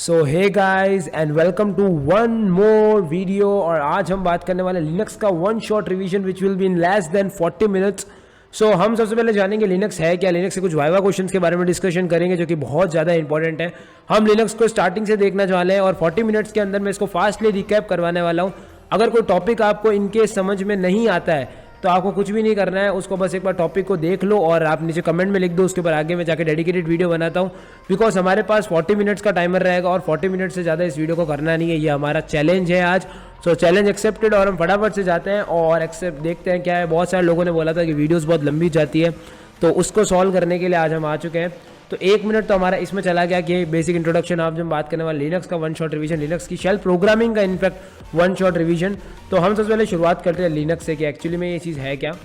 So hey guys and welcome to one more video. और आज हम बात करने वाले लिनक्स का one shot revision which will be in less than 40 minutes. So हम सबसे पहले जानेंगे लिनक्स है क्या, लिनक्स से कुछ वाइवा क्वेश्चंस के बारे में डिस्कशन करेंगे जो कि बहुत ज़्यादा इंपॉर्टेंट है। हम लिनक्स को स्टार्टिंग से देखना वाले हैं और 40 मिनट्स के अंदर मैं इसको फास्टली रिकैप करवाने वाला हूँ। अगर कोई टॉपिक आपको इनके समझ में नहीं आता है तो आपको कुछ भी नहीं करना है, उसको बस एक बार टॉपिक को देख लो और आप नीचे कमेंट में लिख दो, उसके ऊपर आगे मैं जाकर डेडिकेटेड वीडियो बनाता हूँ। बिकॉज हमारे पास 40 मिनट्स का टाइमर रहेगा और 40 मिनट से ज़्यादा इस वीडियो को करना नहीं है, ये हमारा चैलेंज है आज। सो चैलेंज एक्सेप्टेड और हम फटाफट से जाते हैं और एक्सेप्ट देखते हैं क्या है। बहुत सारे लोगों ने बोला था कि वीडियोज़ बहुत लंबी जाती है, तो उसको सॉल्व करने के लिए आज हम आ चुके हैं। तो 1 मिनट तो हमारा इसमें चला गया कि बेसिक इंट्रोडक्शन आप जब बात करने वाले लिनक्स का वन शॉट रिवीजन, लिनक्स की शेल प्रोग्रामिंग का इनफैक्ट वन शॉट रिवीजन। तो हम सबसे पहले शुरुआत करते हैं लिनक्स से कि एक्चुअली में ये चीज़ है क्या।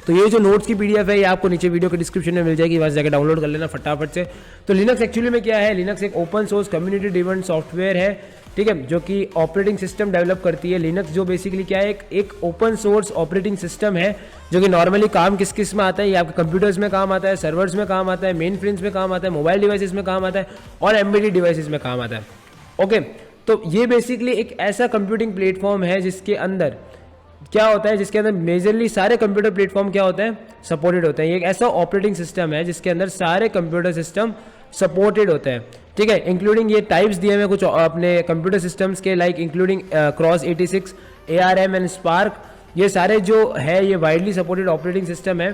तो ये जो नोट्स की पीडीएफ है ये आपको नीचे वीडियो के डिस्क्रिप्शन में मिल जाएगी, वहाँ जाकर डाउनलोड कर लेना फटाफट से। तो लिनक्स एक्चुअली में क्या है, लिनक्स एक open source community driven software है, ठीक है, जो कि ऑपरेटिंग सिस्टम डेवलप करती है। लिनक्स जो बेसिकली क्या है, एक ओपन सोर्स ऑपरेटिंग सिस्टम है जो कि नॉर्मली काम किस में आता है, ये आपके कंप्यूटर्स में काम आता है, सर्वर्स में काम आता है, मेन फ्रेम्स में काम आता है, मोबाइल डिवाइसेस में काम आता है और एम्बेडेड डिवाइसेस में काम आता है। ओके, तो ये बेसिकली एक ऐसा कंप्यूटिंग प्लेटफॉर्म है जिसके अंदर क्या होता है, जिसके अंदर मेजरली सारे कंप्यूटर प्लेटफॉर्म क्या होते हैं, सपोर्टेड होते हैं। ये एक ऐसा ऑपरेटिंग सिस्टम है जिसके अंदर सारे कंप्यूटर सिस्टम सपोर्टेड होते हैं, ठीक है। इंक्लूडिंग ये टाइप्स दिए हुए कुछ अपने कंप्यूटर सिस्टम्स के, like including cross 86, ARM and spark, ये सारे जो है ये वाइडली सपोर्टेड ऑपरेटिंग सिस्टम है।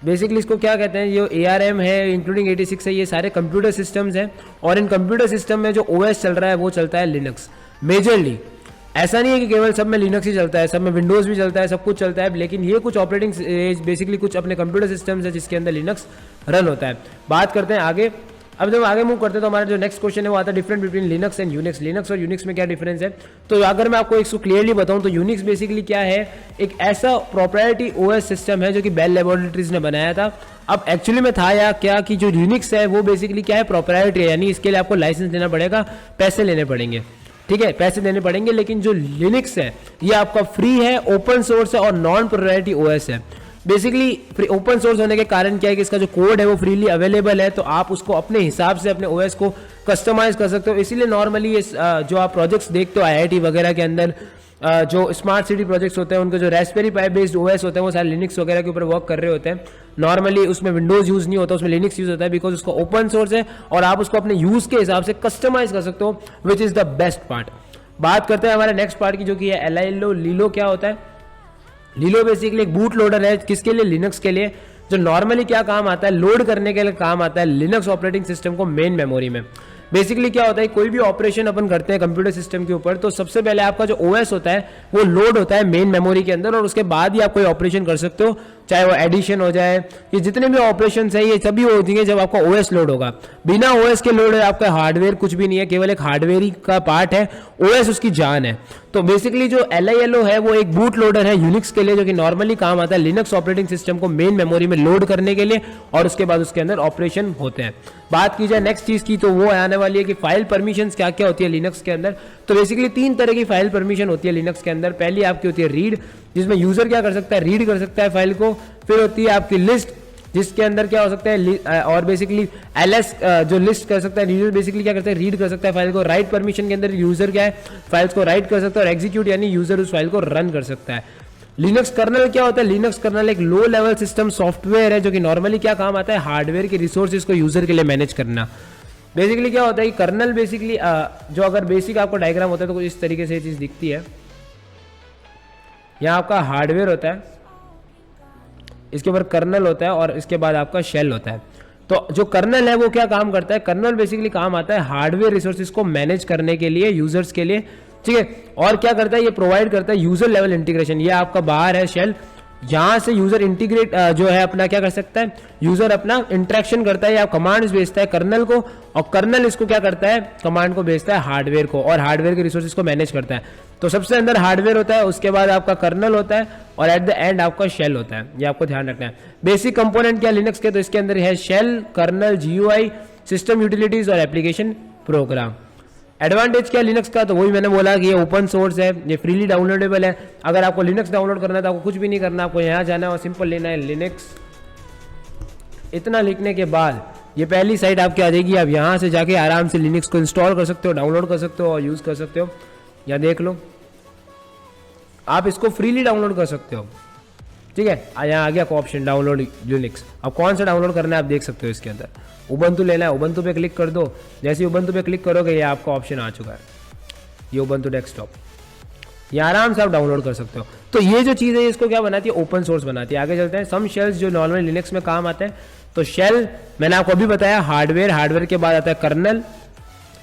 बेसिकली इसको क्या कहते हैं, ये ARM है इंक्लूडिंग 86 है, ये सारे कंप्यूटर सिस्टम्स हैं। और इन कंप्यूटर सिस्टम में जो OS चल रहा है वो चलता है लिनक्स मेजरली। ऐसा नहीं है कि केवल सब में लिनक्स ही चलता है, सब में विंडोज़ भी चलता है, सब कुछ चलता है, लेकिन ये कुछ ऑपरेटिंग बेसिकली कुछ अपने कंप्यूटर सिस्टम्स है जिसके अंदर लिनक्स रन होता है। बात करते हैं आगे। अब जब आगे मूव करते हैं तो हमारा जो नेक्स्ट क्वेश्चन है वो आता है difference between Linux and Unix. Linux और यूनिक्स में क्या डिफरेंस है, तो अगर मैं आपको इसको क्लियरली बताऊं तो यूनिक्स बेसिकली क्या है, एक ऐसा प्रोप्राइटरी OS सिस्टम है जो कि बेल लैबोरेटरीज ने बनाया था। अब एक्चुअली में था या क्या कि जो यूनिक्स है वो बेसिकली क्या है, प्रोप्राइटरी है, यानी इसके लिए आपको लाइसेंस लेना पड़ेगा, पैसे लेने पड़ेंगे, ठीक है, पैसे देने पड़ेंगे। लेकिन जो लिनक्स है ये आपका फ्री है, ओपन सोर्स है और नॉन प्रोप्राइटरी OS है। बेसिकली ओपन सोर्स होने के कारण क्या है कि इसका जो कोड है वो फ्रीली अवेलेबल है, तो आप उसको अपने हिसाब से अपने OS को कस्टमाइज कर सकते हो। इसीलिए नॉर्मली ये जो आप प्रोजेक्ट्स देखते हो IIT वगैरह के अंदर, जो स्मार्ट सिटी प्रोजेक्ट्स होते हैं उनके जो रास्पबेरी पाई बेस्ड OS होते हैं वो सारे लिनक्स वगैरह के ऊपर वर्क कर रहे होते हैं। नॉर्मली उसमें विंडोज यूज नहीं होता, उसमें लिनक्स यूज होता है, बिकॉज उसका ओपन सोर्स है और आप उसको अपने यूज के हिसाब से कस्टमाइज कर सकते हो, which is the best part. बात करते हैं हमारे नेक्स्ट पार्ट की जो कि है LILO। लीलो क्या होता है, लीलो बेसिकली एक बूट लोडर है, किसके लिए, लिनक्स के लिए, जो नॉर्मली क्या काम आता है, लोड करने के लिए काम आता है लिनक्स ऑपरेटिंग सिस्टम को मेन मेमोरी में। बेसिकली क्या होता है, कोई भी ऑपरेशन अपन करते हैं कंप्यूटर सिस्टम के ऊपर तो सबसे पहले आपका जो OS होता है वो लोड होता है मेन मेमोरी के अंदर और उसके बाद ही आप कोई ऑपरेशन कर सकते हो, चाहे वो एडिशन हो जाए, ये जितने भी ऑपरेशन है ये सभी हो जाएंगे जब आपका OS लोड होगा। बिना OS के लोड है आपका हार्डवेयर कुछ भी नहीं है, केवल एक हार्डवेयर ही का पार्ट है, OS उसकी जान है। तो बेसिकली जो LILO है वो एक बूट लोडर है यूनिक्स के लिए, जो कि नॉर्मली काम आता है लिनक्स ऑपरेटिंग सिस्टम को मेन मेमोरी में लोड करने के लिए और उसके बाद उसके अंदर ऑपरेशन होते हैं। बात की जाए नेक्स्ट चीज की तो वो आने वाली है कि फाइल परमिशंस क्या क्या होती है लिनक्स के अंदर। तो बेसिकली 3 तरह की फाइल परमिशन होती है लिनक्स के अंदर। पहली आपकी होती है रीड, जिसमें यूजर क्या कर सकता है, रीड कर सकता है फाइल को। फिर होती है आपकी लिस्ट, जिसके अंदर क्या हो सकता है, और बेसिकली LS जो लिस्ट कर सकता है, यूजर बेसिकली क्या करता है, रीड कर सकता है फाइल को। राइट परमिशन के अंदर यूजर क्या है, फाइल्स को राइट कर सकता है और एग्जीक्यूट यानी यूजर उस फाइल को रन कर सकता है। लिनक्स कर्नल क्या होता है, लिनक्स कर्नल एक लो लेवल सिस्टम सॉफ्टवेयर है जो कि नॉर्मली क्या काम आता है, हार्डवेयर के रिसोर्सेज को यूजर के लिए मैनेज करना। बेसिकली क्या होता है कि कर्नल बेसिकली जो अगर बेसिक आपको डायग्राम होता है तो कुछ इस तरीके से ये चीज दिखती है। यहाँ आपका हार्डवेयर होता है, इसके ऊपर कर्नल होता है और इसके बाद आपका शेल होता है। तो जो कर्नल है वो क्या काम करता है, कर्नल बेसिकली काम आता है हार्डवेयर रिसोर्सेज को मैनेज करने के लिए यूजर्स के लिए, ठीक है। और क्या करता है, ये प्रोवाइड करता है यूजर लेवल इंटीग्रेशन। ये आपका बाहर है शेल, यहां से यूजर इंटीग्रेट जो है अपना क्या कर सकता है, यूजर अपना इंटरेक्शन करता है या कमांड्स भेजता है कर्नल को, और कर्नल इसको क्या करता है, कमांड को भेजता है हार्डवेयर को और हार्डवेयर के रिसोर्सेज को मैनेज करता है। तो सबसे अंदर हार्डवेयर होता है, उसके बाद आपका कर्नल होता है और एट द एंड आपका शेल होता है। ये आपको ध्यान रखना है। बेसिक कंपोनेंट क्या लिनक्स के, तो इसके अंदर है shell, kernel, GUI, system utilities और एप्लीकेशन प्रोग्राम। एडवांटेज क्या लिनक्स का, तो वही मैंने बोला कि ये ओपन सोर्स है, ये फ्रीली डाउनलोडेबल है। अगर आपको लिनक्स डाउनलोड करना है तो आपको कुछ भी नहीं करना, आपको यहाँ जाना है और सिंपल लेना है लिनक्स। इतना लिखने के बाद ये पहली साइट आपकी आ जाएगी। आप यहाँ से जाके आराम से लिनक्स को इंस्टॉल कर सकते हो, डाउनलोड कर सकते हो और यूज़ कर सकते हो। यहाँ देख लो, आप इसको फ्रीली डाउनलोड कर सकते हो, ठीक है। यहाँ आ गया आपको ऑप्शन डाउनलोड लिनक्स। अब कौन सा डाउनलोड करना है आप देख सकते हो। इसके अंदर उबंटू लेना है, उबंटू पे क्लिक कर दो। जैसे ही उबंटू पे क्लिक करोगे ये आपका ऑप्शन आ चुका है, ये उबंटू डेस्कटॉप। ये आराम से आप डाउनलोड कर सकते हो। तो ये जो चीज़ है इसको क्या बनाती है, ओपन सोर्स बनाती है। आगे चलते हैं। सम शेल्स जो नॉर्मल लिनक्स में काम आते हैं, तो शेल मैंने आपको अभी बताया हार्डवेयर, हार्डवेयर के बाद आता है कर्नल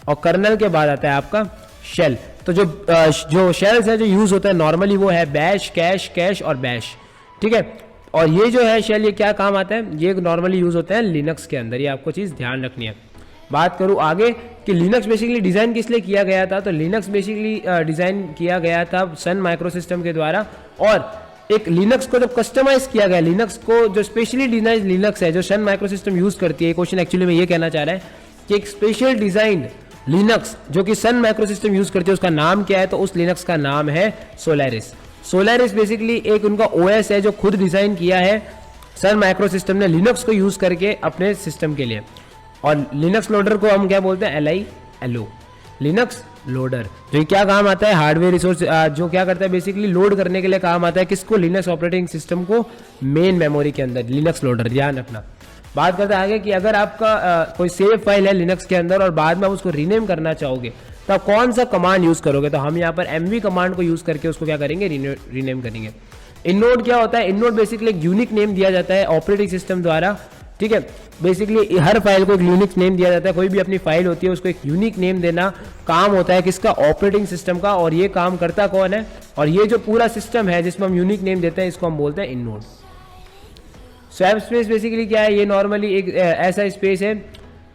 और कर्नल के बाद आता है आपका शेल। तो जो शेल्स है जो यूज होता है नॉर्मली वो है बैश, कैश, कैश और बैश, ठीक है। और ये जो है शेल, ये क्या काम आता है, ये नॉर्मली यूज होते हैं लिनक्स के अंदर। ये आपको चीज़ ध्यान रखनी है। बात करूँ आगे कि लिनक्स बेसिकली डिज़ाइन किस लिए किया गया था, तो लिनक्स बेसिकली डिज़ाइन किया गया था सन माइक्रो सिस्टम के द्वारा। और एक लिनक्स को जब कस्टमाइज किया गया, लिनक्स को जो स्पेशली डिजाइन लिनक्स है जो सन माइक्रो सिस्टम यूज़ करती है, क्वेश्चन एक्चुअली में ये कहना चाह रहा है कि एक स्पेशल डिज़ाइन लिनक्स जो कि सन माइक्रो सिस्टम यूज़ करती है उसका नाम क्या है, तो उस लिनक्स का नाम है सोलारिस। सोलारिस बेसिकली एक उनका ओएस है जो खुद डिज़ाइन किया है सन माइक्रो सिस्टम ने लिनक्स को यूज़ करके अपने सिस्टम के लिए। और लिनक्स लोडर को हम क्या बोलते हैं, LILO, लिनक्स लोडर, जो क्या काम आता है, हार्डवेयर रिसोर्स जो क्या करता है बेसिकली लोड करने के लिए काम आता है किसको, लिनक्स ऑपरेटिंग सिस्टम को मेन मेमोरी के अंदर, लिनक्स लोडर, ध्यान रखना। बात करते हैं आगे कि अगर आपका कोई सेव फाइल है लिनक्स के अंदर और बाद में आप उसको रीनेम करना चाहोगे तो आप कौन सा कमांड यूज करोगे, तो हम यहाँ पर MV कमांड को यूज करके उसको क्या करेंगे, रीनेम करेंगे। इनोड क्या होता है, इनोड बेसिकली एक यूनिक नेम दिया जाता है ऑपरेटिंग सिस्टम द्वारा, ठीक है। बेसिकली हर फाइल को एक यूनिक नेम दिया जाता है, कोई भी अपनी फाइल होती है उसको एक यूनिक नेम देना काम होता है किसका, ऑपरेटिंग सिस्टम का। और ये काम करता कौन है, और ये जो पूरा सिस्टम है जिसमें हम यूनिक नेम देते हैं इसको हम बोलते हैं इनोड। स्वैप स्पेस बेसिकली क्या है, ये नॉर्मली एक ऐसा स्पेस है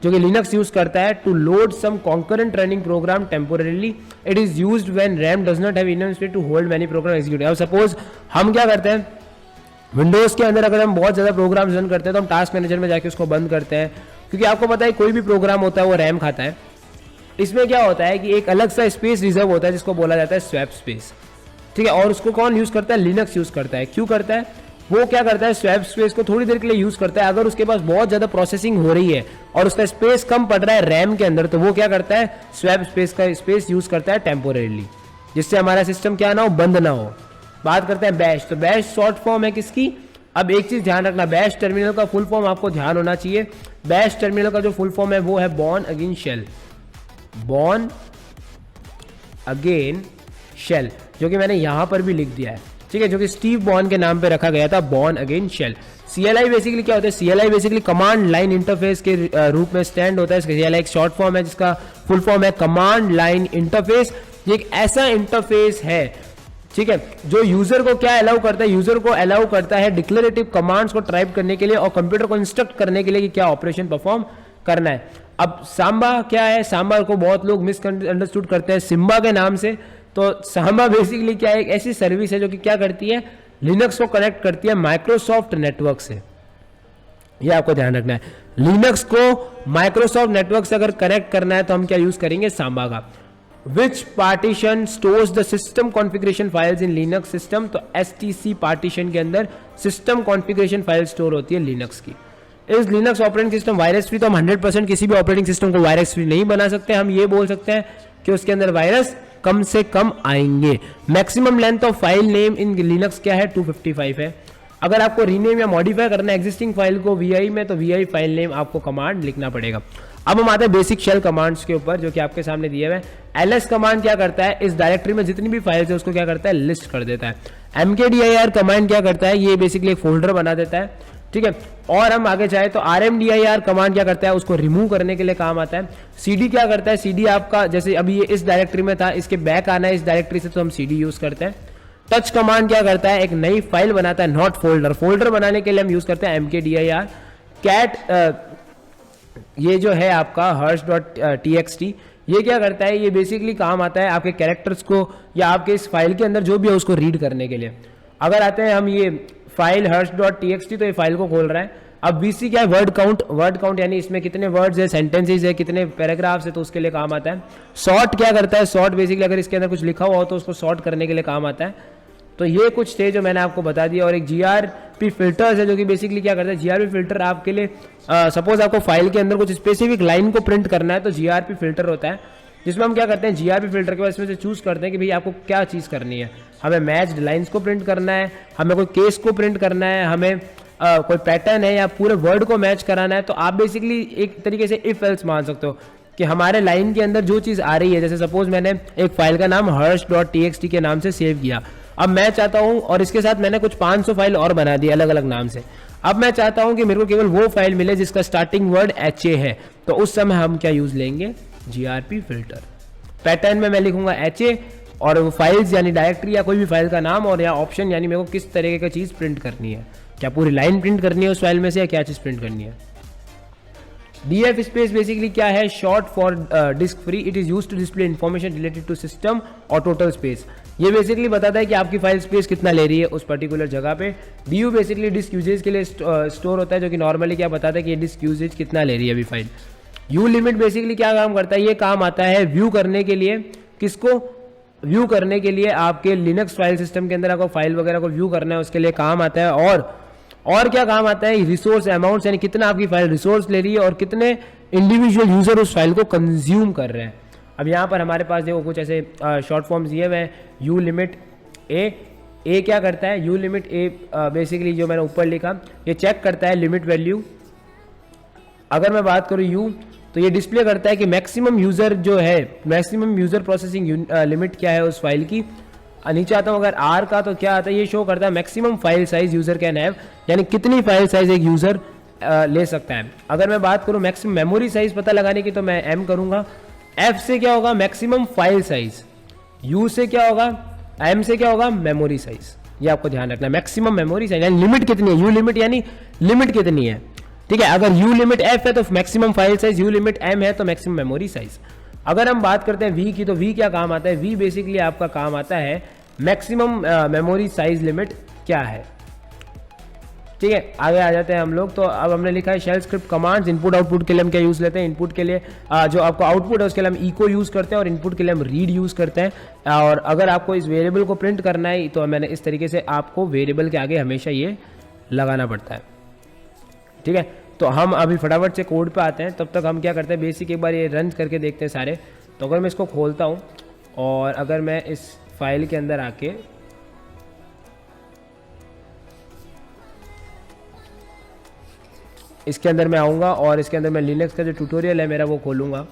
जो कि लिनक्स यूज करता है to load some concurrent running program temporarily. It is used when RAM does not have enough space to hold many program execute. अब सपोज हम क्या करते हैं, विंडोज़ के अंदर अगर हम बहुत ज़्यादा प्रोग्राम रन करते हैं तो हम टास्क मैनेजर में जाके उसको बंद करते हैं, क्योंकि आपको पता है कोई भी प्रोग्राम होता है वो रैम खाता है। इसमें क्या होता है कि एक अलग सा स्पेस रिजर्व होता है जिसको बोला जाता है स्वैप स्पेस, ठीक है। और उसको कौन यूज़ करता है, लिनक्स यूज़ करता है। क्यों करता है, वो क्या करता है, स्वैप स्पेस को थोड़ी देर के लिए यूज़ करता है। अगर उसके पास बहुत ज़्यादा प्रोसेसिंग हो रही है और उसका स्पेस कम पड़ रहा है रैम के अंदर, तो वो क्या करता है, स्वैप स्पेस का स्पेस यूज़ करता है टेम्पोरेली, जिससे हमारा सिस्टम क्या ना हो, बंद ना हो। बात करते हैं बैश, तो बैश शॉर्ट फॉर्म है किसकी। अब एक चीज ध्यान रखना, बैश टर्मिनल का फुल फॉर्म आपको ध्यान होना चाहिए। बैश टर्मिनल का जो फुल फॉर्म है वो है Bourne again shell, Bourne again shell, जो कि मैंने यहां पर भी लिख दिया है, ठीक है, जो कि स्टीव बॉर्न के नाम पे रखा गया था, Bourne again shell. CLI basically क्या होता है, CLI basically command line interface के रूप में स्टैंड होता है। CLI एक शॉर्ट फॉर्म है जिसका फुल फॉर्म है कमांड लाइन इंटरफेस। ये एक ऐसा इंटरफेस है, ठीक है, जो यूजर को क्या अलाउ करता है, यूजर को अलाउ करता है डिक्लेरेटिव कमांड्स को टाइप करने के लिए और कंप्यूटर को इंस्ट्रक्ट करने के लिए कि क्या ऑपरेशन परफॉर्म करना है। अब सांबा क्या है, सांबा को बहुत लोग मिसअंडरस्टूड करते हैं सिम्बा के नाम से। तो सांबा बेसिकली क्या है, एक ऐसी सर्विस है जो कि क्या करती है, लिनक्स को कनेक्ट करती है माइक्रोसॉफ्ट नेटवर्क से। ये आपको ध्यान रखना है, लिनक्स को माइक्रोसॉफ्ट नेटवर्क से अगर कनेक्ट करना है तो हम क्या यूज करेंगे, सांबा का। Which partition stores the system configuration files in Linux system, तो STC पार्टीशन के अंदर सिस्टम कॉन्फ़िगरेशन फाइल स्टोर होती है लिनक्स की। इस Linux operating system virus free, तो हम 100% किसी भी ऑपरेटिंग सिस्टम को वायरस फ्री नहीं बना सकते। हम ये बोल सकते हैं कि उसके अंदर वायरस कम से कम आएंगे। Maximum length of file name in Linux क्या है, 255 है। अगर आपको रीनेम या मॉडिफाई करना है एग्जिस्टिंग फाइल को VI में, तो VI फाइल नेम आपको कमांड लिखना पड़ेगा। अब हम आते हैं बेसिक शेल कमांड्स के ऊपर जो कि आपके सामने दिए हुए हैं। LS कमांड क्या करता है, इस डायरेक्टरी में जितनी भी फाइल्स है उसको क्या करता है, लिस्ट कर देता है। MKDIR कमांड क्या करता है, ये बेसिकली एक फोल्डर बना देता है, ठीक है। और हम आगे जाए तो RMDIR कमांड क्या करता है, उसको रिमूव करने के लिए काम आता है। CD क्या करता है, CD आपका जैसे अभी ये इस डायरेक्टरी में था, इसके बैक आना है इस डायरेक्टरी से, तो हम CD यूज करते हैं। टच कमांड क्या करता है, एक नई फाइल बनाता है, नॉट फोल्डर। फोल्डर बनाने के लिए हम यूज करते हैं MKDIR। कैट ये जो है आपका hers.txt, ये क्या करता है, ये बेसिकली काम आता है आपके कैरेक्टर्स को या आपके इस फाइल के अंदर जो भी है उसको रीड करने के लिए। अगर आते हैं हम ये फाइल hers.txt, तो ये फाइल को खोल रहा है। अब VC क्या है, वर्ड काउंट यानी इसमें कितने वर्ड्स है, सेंटेंसेस है, कितने पैराग्राफ्स है, तो उसके लिए काम आता है। सॉर्ट क्या करता है, सॉर्ट बेसिकली अगर इसके अंदर कुछ लिखा हुआ हो तो उसको सॉर्ट करने के लिए काम आता है, तो ये कुछ थे जो मैंने आपको बता दिया। और एक GRP फिल्टर्स है जो कि बेसिकली क्या करता है, GRP फिल्टर आपके लिए सपोज आपको फाइल के अंदर कुछ स्पेसिफिक लाइन को प्रिंट करना है तो GRP फिल्टर होता है, जिसमें हम क्या करते हैं GRP फिल्टर के बाद इसमें से चूज करते हैं कि भाई आपको क्या चीज़ करनी है। हमें मैच्ड लाइन्स को प्रिंट करना है, हमें कोई केस को प्रिंट करना है, हमें कोई पैटर्न है या पूरे वर्ड को मैच कराना है। तो आप बेसिकली एक तरीके से इफ एल्स मान सकते हो कि हमारे लाइन के अंदर जो चीज़ आ रही है, जैसे सपोज मैंने एक फाइल का नाम हर्ष.txt के नाम से सेव किया, अब मैं चाहता हूं, और इसके साथ मैंने कुछ 500 फाइल और बना दी अलग अलग नाम से, अब मैं चाहता हूं कि मेरे को केवल वो फाइल मिले जिसका स्टार्टिंग वर्ड HA है, तो उस समय हम क्या यूज लेंगे, GRP फिल्टर। पैटर्न में मैं लिखूंगा HA और वो फाइल्स यानी डायरेक्टरी या कोई भी फाइल का नाम, और या ऑप्शन यानी मेरे को किस तरीके का चीज़ प्रिंट करनी है, क्या पूरी लाइन प्रिंट करनी है उस फाइल में से या क्या चीज़ प्रिंट करनी है। DF स्पेस बेसिकली क्या है, short for disk free, it is used to display information related to system और टोटल स्पेस। ये बेसिकली बताता है कि आपकी फाइल स्पेस कितना ले रही है उस पर्टिकुलर जगह पे। DU बेसिकली डिस्क यूजेज के लिए स्टोर होता है, जो कि नॉर्मली क्या बताता है कि ये डिस्क यूजेज कितना ले रही है अभी फाइल। U लिमिट बेसिकली क्या काम करता है, ये काम आता है व्यू करने के लिए, किसको व्यू करने के लिए, आपके लिनक्स फाइल सिस्टम के अंदर आपको फाइल वगैरह को व्यू करना है उसके लिए काम आता है। और क्या काम आता है, रिसोर्स अमाउंट्स, यानी कितना आपकी फाइल रिसोर्स ले रही है और कितने इंडिविजुअल यूजर उस फाइल को कंज्यूम कर रहे हैं। अब यहाँ पर हमारे पास देखो कुछ ऐसे शॉर्ट फॉर्म्स दिए हुए हैं। U लिमिट ए क्या करता है, U लिमिट ए बेसिकली जो मैंने ऊपर लिखा, ये चेक करता है लिमिट वैल्यू। अगर मैं बात करूँ U, तो ये डिस्प्ले करता है कि मैक्सिमम यूजर जो है, मैक्सिमम यूजर प्रोसेसिंग लिमिट क्या है उस फाइल की। नीचे आता हूँ अगर R का, तो क्या आता है, ये शो करता है maximum file size user can have, यानी कितनी फाइल साइज एक यूजर ले सकता है। अगर मैं बात करूँ मैक्सिमम मेमोरी साइज पता लगाने की, तो मैं M करूंगा। F से क्या होगा, मैक्सिमम फाइल साइज। U से क्या होगा, M से क्या होगा, मेमोरी साइज। ये आपको ध्यान रखना है, मैक्सिमम मेमोरी साइज यानी लिमिट कितनी है, U लिमिट यानी लिमिट कितनी है, ठीक है। अगर U लिमिट F है तो maximum file size, U limit M है तो मैक्सिमम मेमोरी साइज। अगर हम बात करते हैं V की, तो V क्या काम आता है, V बेसिकली आपका काम आता है मैक्सिमम मेमोरी साइज लिमिट क्या है, ठीक है। आगे आ जाते हैं हम लोग। तो अब हमने लिखा है shell script commands. Input output के लिए हम क्या यूज लेते हैं, इनपुट के लिए जो आपको आउटपुट है उसके लिए हम इको यूज करते हैं, और इनपुट के लिए हम रीड यूज करते हैं। और अगर आपको इस वेरिएबल को प्रिंट करना है तो मैंने इस तरीके से आपको वेरिएबल के आगे हमेशा ये लगाना पड़ता है, ठीक है। तो हम अभी फटाफट से कोड पे आते हैं, तब तक हम क्या करते हैं, बेसिक एक बार ये रन करके देखते हैं सारे। तो अगर मैं इसको खोलता हूँ और अगर मैं इस फाइल के अंदर आके इसके अंदर मैं आऊँगा और इसके अंदर मैं लिनक्स का जो ट्यूटोरियल है मेरा वो खोलूँगा,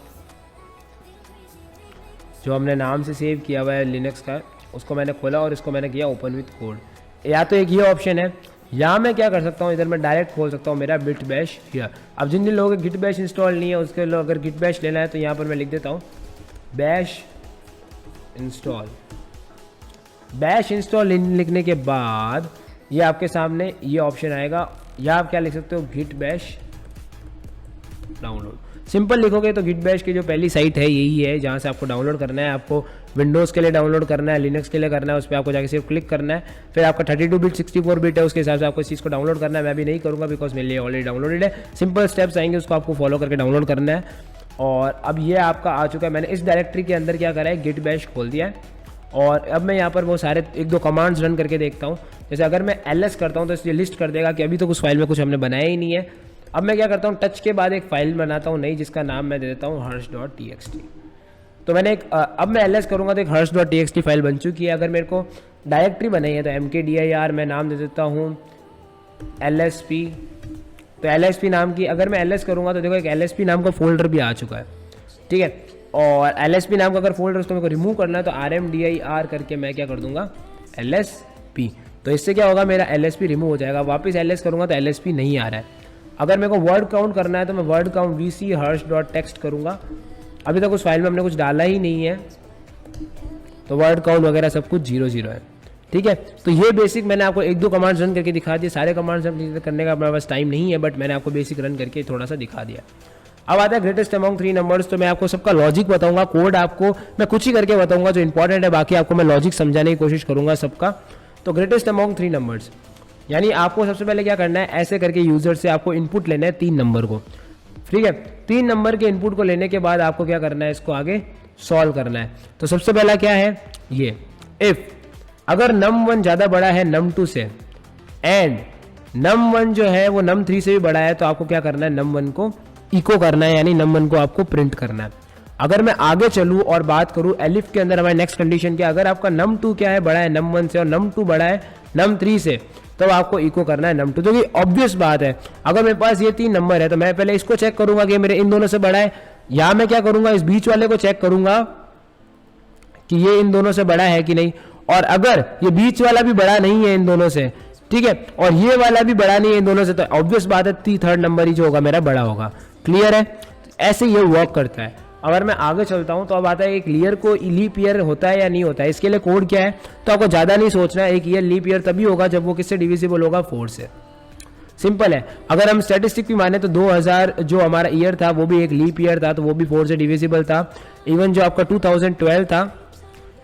जो हमने नाम से सेव किया हुआ है लिनक्स का, उसको मैंने खोला और इसको मैंने किया ओपन विथ कोड। या तो एक ये ऑप्शन है, या मैं क्या कर सकता हूँ, इधर मैं डायरेक्ट खोल सकता हूँ मेरा गिट बैश हियर। अब जिन लोगों के गिट बैश इंस्टॉल नहीं है उसके लोग अगर गिट बैश लेना है तो यहाँ पर मैं लिख देता हूँ बैश इंस्टॉल। बैश इंस्टॉल लिखने के बाद ये आपके सामने ये ऑप्शन आएगा, या आप क्या लिख सकते हो, गिट बैश डाउनलोड। सिंपल लिखोगे तो गिट बैश की जो पहली साइट है यही है जहाँ से आपको डाउनलोड करना है। आपको विंडोज़ के लिए डाउनलोड करना है, लिनक्स के लिए करना है, उस पर आपको जाके सिर्फ क्लिक करना है। फिर आपका 32 बिट 64 बिट है, उसके हिसाब से आपको इस चीज़ को डाउनलोड करना है। मैं भी नहीं करूँगा बिकॉज मेरे लिए ऑलरेडी डाउनलोडेड है। सिंपल स्टेप्स आएंगे, उसको आपको फॉलो करके डाउनलोड करना है। और अब ये आपका आ चुका है। मैंने इस डायरेक्टरी के अंदर क्या करा है, गिट बैश खोल दिया है। और अब मैं यहाँ पर वो सारे 1-2 कमांड्स रन करके देखता हूँ। जैसे अगर मैं ls करता हूँ तो इसलिए लिस्ट कर देगा कि अभी तो उस फाइल में कुछ हमने बनाया ही नहीं है। अब मैं क्या करता हूँ, टच के बाद एक फाइल बनाता हूँ नई, जिसका नाम मैं दे देता हूँ हर्ष.txt। तो मैंने अब मैं ls करूँगा तो एक हर्ष.txt फाइल बन चुकी है। अगर मेरे को डायरेक्टरी बनाई है तो mkdir मैं नाम दे देता हूँ lsp। तो lsp नाम की अगर मैं ls करूँगा तो देखो एक lsp नाम का फोल्डर भी आ चुका है, ठीक है। और lsp नाम का अगर फोल्डर उसको मेरे को रिमूव करना है तो rmdir करके मैं क्या कर दूंगा lsp। तो इससे क्या होगा, मेरा lsp रिमूव हो जाएगा। वापस ls करूँगा तो lsp नहीं आ रहा है। अगर मेरे को वर्ड काउंट करना है तो मैं वर्ड काउंट vc हर्ष.टेक्स्ट करूँगा। अभी तक उस फाइल में हमने कुछ डाला ही नहीं है तो वर्ड काउंट वगैरह सब कुछ 0 है, ठीक है। तो ये बेसिक मैंने आपको 1-2 कमांड्स रन करके दिखा दिए। सारे कमांड्स करने का हमारे पास टाइम नहीं है, बट मैंने आपको बेसिक रन करके थोड़ा सा दिखा दिया। अब आता है ग्रेटेस्ट अमॉन्ग 3 नंबर्स। तो मैं आपको सबका लॉजिक बताऊंगा, कोड आपको मैं कुछ ही करके बताऊंगा जो इंपॉर्टेंट है, बाकी आपको मैं लॉजिक समझाने की कोशिश करूंगा सबका। तो ग्रेटेस्ट अमॉन्ग 3 नंबर्स यानी आपको सबसे पहले क्या करना है, ऐसे करके यूजर से आपको इनपुट लेना है 3 नंबर को, ठीक है। 3 नंबर के इनपुट को लेने के बाद आपको क्या करना है, इसको आगे सॉल्व करना है। तो सबसे पहला क्या है, ये इफ अगर num1 ज़्यादा बड़ा है num2 से एंड num1 जो है वो num3 से भी बड़ा है, तो आपको क्या करना है, num1 को इको करना है, यानी num1 को आपको प्रिंट करना है। अगर मैं आगे चलूँ और बात करूँ एलिफ के अंदर हमारे नेक्स्ट कंडीशन क्या, अगर आपका num2 क्या है, बड़ा है num1 से और num2 बड़ा है num3 से, तो आपको इको करना है num2। तो ये ऑब्वियस बात है, अगर मेरे पास ये 3 नंबर है तो मैं पहले इसको चेक करूंगा कि मेरे इन दोनों से बड़ा है, या मैं क्या करूंगा, इस बीच वाले को चेक करूंगा कि ये इन दोनों से बड़ा है कि नहीं। और अगर ये बीच वाला भी बड़ा नहीं है इन दोनों से, ठीक है, और ये वाला भी बड़ा नहीं है इन दोनों से, तो ऑब्वियस बात है थर्ड नंबर ही जो होगा मेरा बड़ा होगा। क्लियर है, ऐसे ये वर्क करता है। अगर मैं आगे चलता हूं तो अब आता है एक ईयर को लीप ईयर होता है या नहीं होता है। इसके लिए कोड क्या है, तो आपको ज्यादा नहीं सोचना है, एक ईयर लीप ईयर तभी होगा जब वो किससे डिविजिबल होगा, 4 से। सिंपल है। अगर हम स्टैटिस्टिक भी माने तो 2000 जो हमारा ईयर था वो भी एक लीप ईयर था, तो वो भी 4 से डिविजिबल था। इवन जो आपका 2012 था,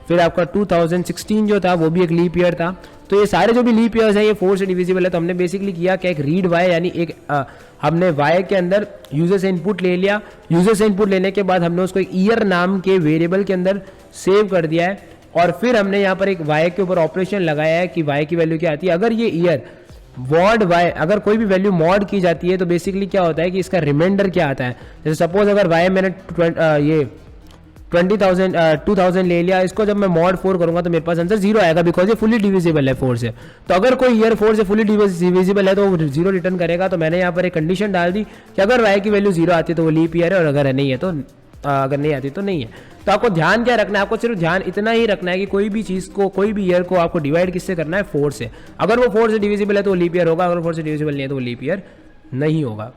फिर आपका 2016 जो था वो भी एक लीप ईयर था। तो ये सारे जो भी लीप ईयर्स हैं ये 4 से डिविजिबल है। तो हमने बेसिकली किया क्या, एक रीड वाई, यानी एक हमने वाई के अंदर यूजर से इनपुट ले लिया। यूजर से इनपुट लेने के बाद हमने उसको एक ईयर नाम के वेरिएबल के अंदर सेव कर दिया है, और फिर हमने यहाँ पर एक वाई के ऊपर ऑपरेशन लगाया है कि वाई की वैल्यू क्या आती है। अगर ये ईयर मॉड वाई, अगर कोई भी वैल्यू मॉड की जाती है तो बेसिकली क्या होता है कि इसका रिमाइंडर क्या आता है। जैसे सपोज अगर वाई मैंने ये 2000 ले लिया, इसको जब मैं मॉड 4 करूंगा तो मेरे पास आंसर 0 आएगा, बिकॉज ये फुली डिविजिबल है 4 से। तो अगर कोई ईयर 4 से फुली डिविजिबल है तो वो 0 रिटर्न करेगा। तो मैंने यहाँ पर एक कंडीशन डाल दी कि अगर वाई की वैल्यू 0 आती है तो वो लीप ईयर है, और अगर नहीं है तो अगर नहीं आती तो नहीं है। तो आपको ध्यान क्या रखना है, आपको सिर्फ ध्यान इतना ही रखना है कि कोई भी चीज को, कोई भी ईयर को आपको डिवाइड किससे करना है, 4 से। अगर वो 4 से डिविजिबल है तो वो लीप ईयर होगा, अगर 4 से डिविजिबल नहीं है तो वो लीप ईयर नहीं होगा।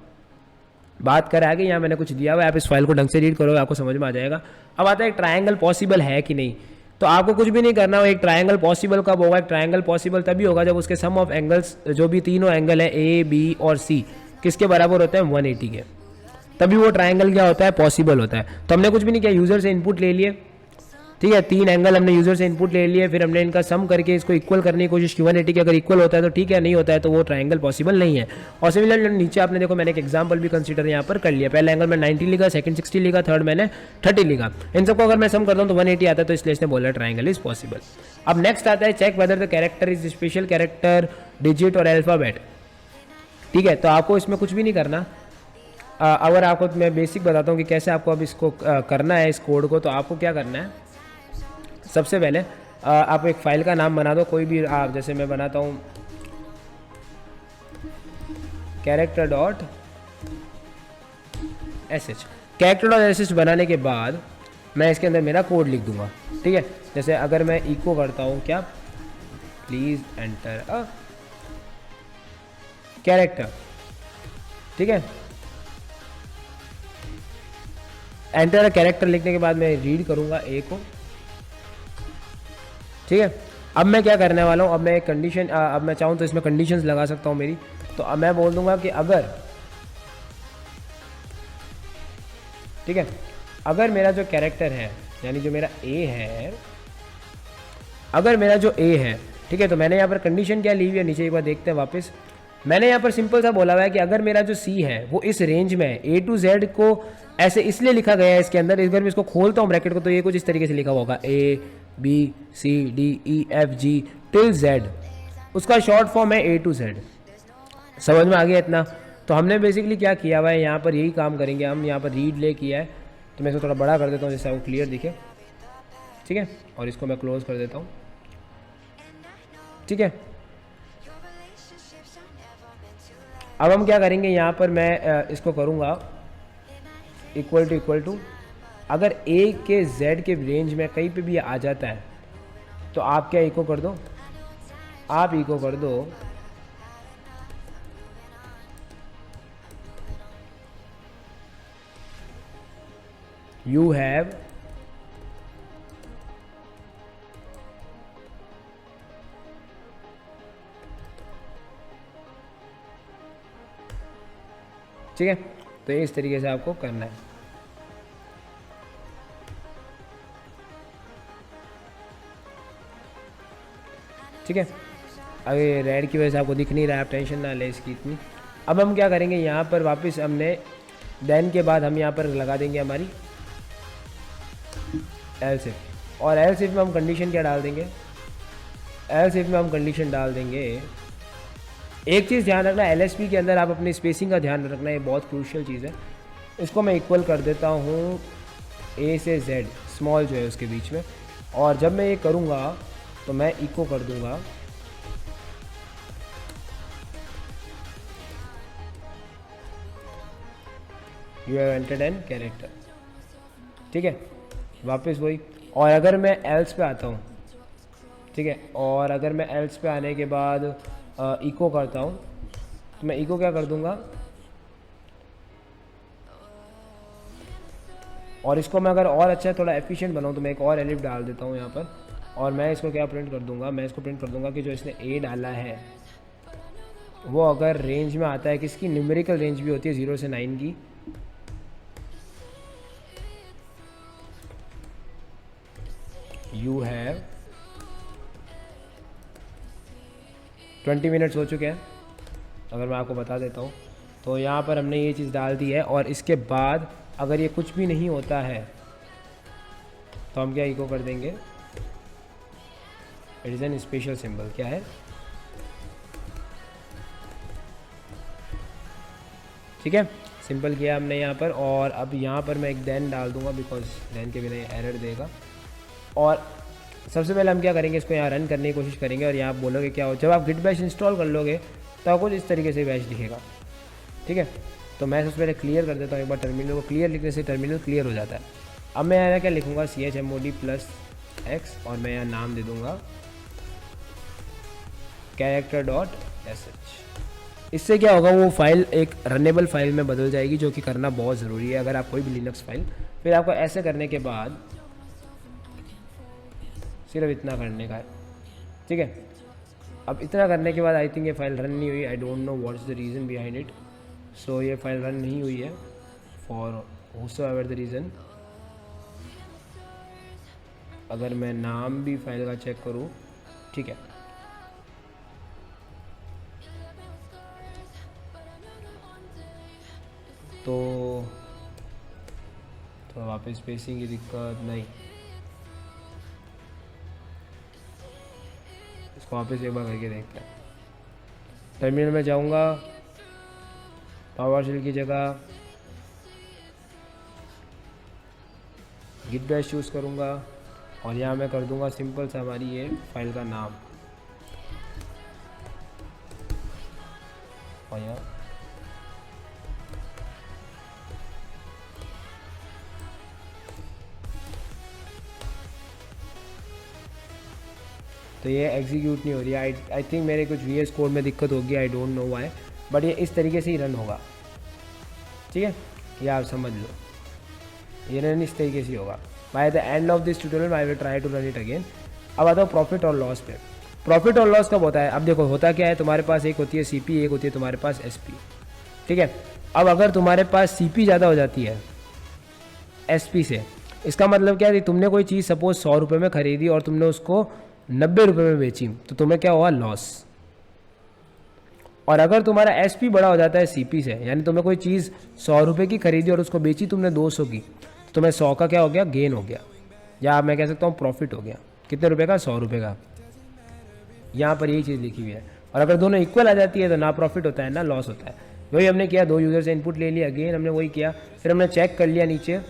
बात करें आगे, यहाँ मैंने कुछ दिया हुआ है, आप इस फाइल को ढंग से रीड करोगे आपको समझ में आ जाएगा। अब आता है एक ट्रायंगल पॉसिबल है कि नहीं। तो आपको कुछ भी नहीं करना हो, एक ट्रायंगल पॉसिबल कब होगा, एक ट्रायंगल पॉसिबल तभी होगा जब उसके सम ऑफ एंगल्स, जो भी तीनों एंगल है ए बी और सी, किसके बराबर होते हैं, 180 के, तभी वो ट्रायंगल क्या होता है, पॉसिबल होता है। तो हमने कुछ भी नहीं किया, यूजर से इनपुट ले लिए, ठीक है, 3 एंगल हमने यूजर से इनपुट ले लिए, फिर हमने इनका सम करके इसको इक्वल करने की कोशिश की 180 के। अगर इक्वल होता है तो ठीक है, नहीं होता है तो वो ट्रायंगल पॉसिबल नहीं है। और सिमिलरली नीचे आपने देखो मैंने एक एग्जांपल भी कंसीडर यहाँ पर कर लिया। पहला एंगल में 90 लिखा, सेकंड 60 लिखा, थर्ड मैंने 30 लिखा। इन सबको अगर मैं सम करता हूँ तो 180 आता है, तो इसलिए इसने बोला ट्रायंगल इज पॉसिबल। अब नेक्स्ट आता है check whether the character is special character, digit और अल्फाबेट। ठीक है, तो आपको इसमें कुछ भी नहीं करना। अगर आपको मैं बेसिक बताता हूँ कि कैसे आपको अब इसको करना है इस कोड को, तो आपको क्या करना है, सबसे पहले आप एक फाइल का नाम बना दो कोई भी। आप जैसे मैं बनाता हूँ character dot S H. Character dot S H बनाने के बाद मैं इसके अंदर मेरा कोड लिख दूंगा, ठीक है। जैसे अगर मैं इको करता हूँ क्या, प्लीज एंटर अ कैरेक्टर, ठीक है, एंटर अ कैरेक्टर लिखने के बाद मैं रीड करूंगा ए को, ठीक है। अब मैं क्या करने वाला हूँ, अब मैं एक कंडीशन, अब मैं चाहूँ तो इसमें कंडीशंस लगा सकता हूँ मेरी। तो अब मैं बोल दूंगा कि अगर, ठीक है, अगर मेरा जो कैरेक्टर है यानी जो मेरा ए है, अगर मेरा जो ए है, ठीक है, तो मैंने यहाँ पर कंडीशन क्या ली हुई है, नीचे एक बार देखते हैं वापस। मैंने यहाँ पर सिंपल सा बोला हुआ है कि अगर मेरा जो सी है वो इस रेंज में है, ए टू जेड को ऐसे इसलिए लिखा गया है इसके अंदर। इस बार मैं इसको खोलता हूँ ब्रैकेट को, तो ये कुछ इस तरीके से लिखा होगा A B C D E F G till Z, उसका शॉर्ट फॉर्म है ए टू जेड। समझ में आ गया इतना। तो हमने बेसिकली क्या किया हुआ है, यहाँ पर यही काम करेंगे हम। यहाँ पर रीड ले किया है, तो मैं इसको थोड़ा बड़ा कर देता हूँ जिससे वो क्लियर दिखे, ठीक है, और इसको मैं क्लोज कर देता हूँ, ठीक है। अब हम क्या करेंगे, यहाँ पर मैं इसको करूँगा इक्वल टू अगर ए के जेड के रेंज में कहीं पे भी आ जाता है तो आप क्या इको कर दो, आप इको कर दो यू हैव ठीक है। तो इस तरीके से आपको करना है, ठीक है। अगर रेड की वजह से आपको दिख नहीं रहा है, आप टेंशन ना ले इसकी इतनी। अब हम क्या करेंगे, यहाँ पर वापस हमने देन के बाद हम यहाँ पर लगा देंगे हमारी एल्स इफ, और एल्स इफ में हम कंडीशन क्या डाल देंगे, एल्स इफ में हम कंडीशन डाल देंगे। एक चीज़ ध्यान रखना, एलएसपी के अंदर आप अपनी स्पेसिंग का ध्यान रखना, ये बहुत क्रूशियल चीज़ है। इसको मैं इक्वल कर देता हूँ ए से जेड, स्मॉल जो है उसके बीच में, और जब मैं ये करूँगा तो मैं इको कर दूँगा you have entered an character, ठीक है, वापस वही। और अगर मैं एल्स पे आता हूँ, ठीक है, और अगर मैं एल्स पे आने के बाद इको करता हूँ, तो मैं इको क्या कर दूँगा, और इसको मैं अगर और अच्छा थोड़ा एफिशिएंट बनाऊँ तो मैं एक और एलिफ डाल देता हूँ यहाँ पर, और मैं इसको क्या प्रिंट कर दूँगा, मैं इसको प्रिंट कर दूँगा कि जो इसने ए डाला है वो अगर रेंज में आता है, किसकी न्यूमेरिकल रेंज भी होती है 0 से 9 की, यू हैव 20 मिनट्स हो चुके हैं, अगर मैं आपको बता देता हूँ। तो यहाँ पर हमने ये चीज़ डाल दी है, और इसके बाद अगर ये कुछ भी नहीं होता है तो हम क्या इको कर देंगे, it is an special symbol, क्या है, ठीक है, सिंपल किया हमने यहाँ पर। और अब यहाँ पर मैं एक देन डाल दूँगा, बिकॉज देन के बिना ये एरर देगा। और सबसे पहले हम क्या करेंगे, इसको यहाँ रन करने की कोशिश करेंगे, और यहाँ आप बोलोगे क्या हो, जब आप गिट बैश इंस्टॉल कर लोगे तो कुछ इस तरीके से बैश दिखेगा, ठीक है। तो मैं सबसे पहले क्लियर कर देता हूँ एक बार, टर्मिनल को क्लियर लिखने से टर्मिनल क्लियर हो जाता है। अब मैं यहाँ क्या लिखूँगा, chmod+x, और मैं यहाँ नाम दे दूँगा character.sh। इससे क्या होगा, वो फाइल एक रनेबल फाइल में बदल जाएगी, जो कि करना बहुत ज़रूरी है अगर आप कोई भी लिनक्स फाइल। फिर आपको ऐसे करने के बाद सिर्फ इतना करने का है, ठीक है। अब इतना करने के बाद आई थिंक ये फाइल रन नहीं हुई, I don't know what is the reason behind it. So ये फाइल रन नहीं हुई है फॉर व्होसोएवर द रीज़न। अगर मैं नाम भी फाइल का चेक करूँ, ठीक है, तो वापस स्पेसिंग की दिक्कत नहीं, इसको वापस एक बार करके देखते हैं। टर्मिनल में जाऊंगा, पावर शेल की जगह गिट बैश चूज़ करूंगा, और यहाँ मैं कर दूंगा सिंपल सा हमारी ये फाइल का नाम, और यहाँ तो ये एग्जीक्यूट नहीं हो रही है। आई थिंक मेरे कुछ VS कोड में दिक्कत होगी, आई डोंट नो व्हाई, बट ये इस तरीके से ही रन होगा, ठीक है, ये आप समझ लो, ये रन इस तरीके से होगा। By the end of this tutorial I will try to run it again. अब आता हूँ प्रॉफिट और लॉस पे। प्रॉफिट और लॉस कब होता है, अब देखो होता क्या है, तुम्हारे पास एक होती है CP, एक होती है तुम्हारे पास SP, ठीक है। अब अगर तुम्हारे पास CP ज़्यादा हो जाती है SP से, इसका मतलब क्या है, तुमने कोई चीज़ सपोज 100 रुपये में खरीदी और तुमने उसको 90 रुपये में बेची, तो तुम्हें क्या हुआ, लॉस। और अगर तुम्हारा SP बड़ा हो जाता है CP से, यानी तुम्हें कोई चीज़ 100 रुपये की खरीदी और उसको बेची तुमने 200 की, तो तुम्हें 100 का क्या हो गया, गेन हो गया, या मैं कह सकता हूँ प्रॉफिट हो गया। कितने रुपए का, 100 रुपये का। यहाँ पर यही चीज़ लिखी हुई है। और अगर दोनों इक्वल आ जाती है तो ना प्रॉफिट होता है ना लॉस होता है। वही हमने किया, 2 यूज़र से इनपुट ले लिया, अगेन हमने वही किया, फिर हमने चेक कर लिया नीचे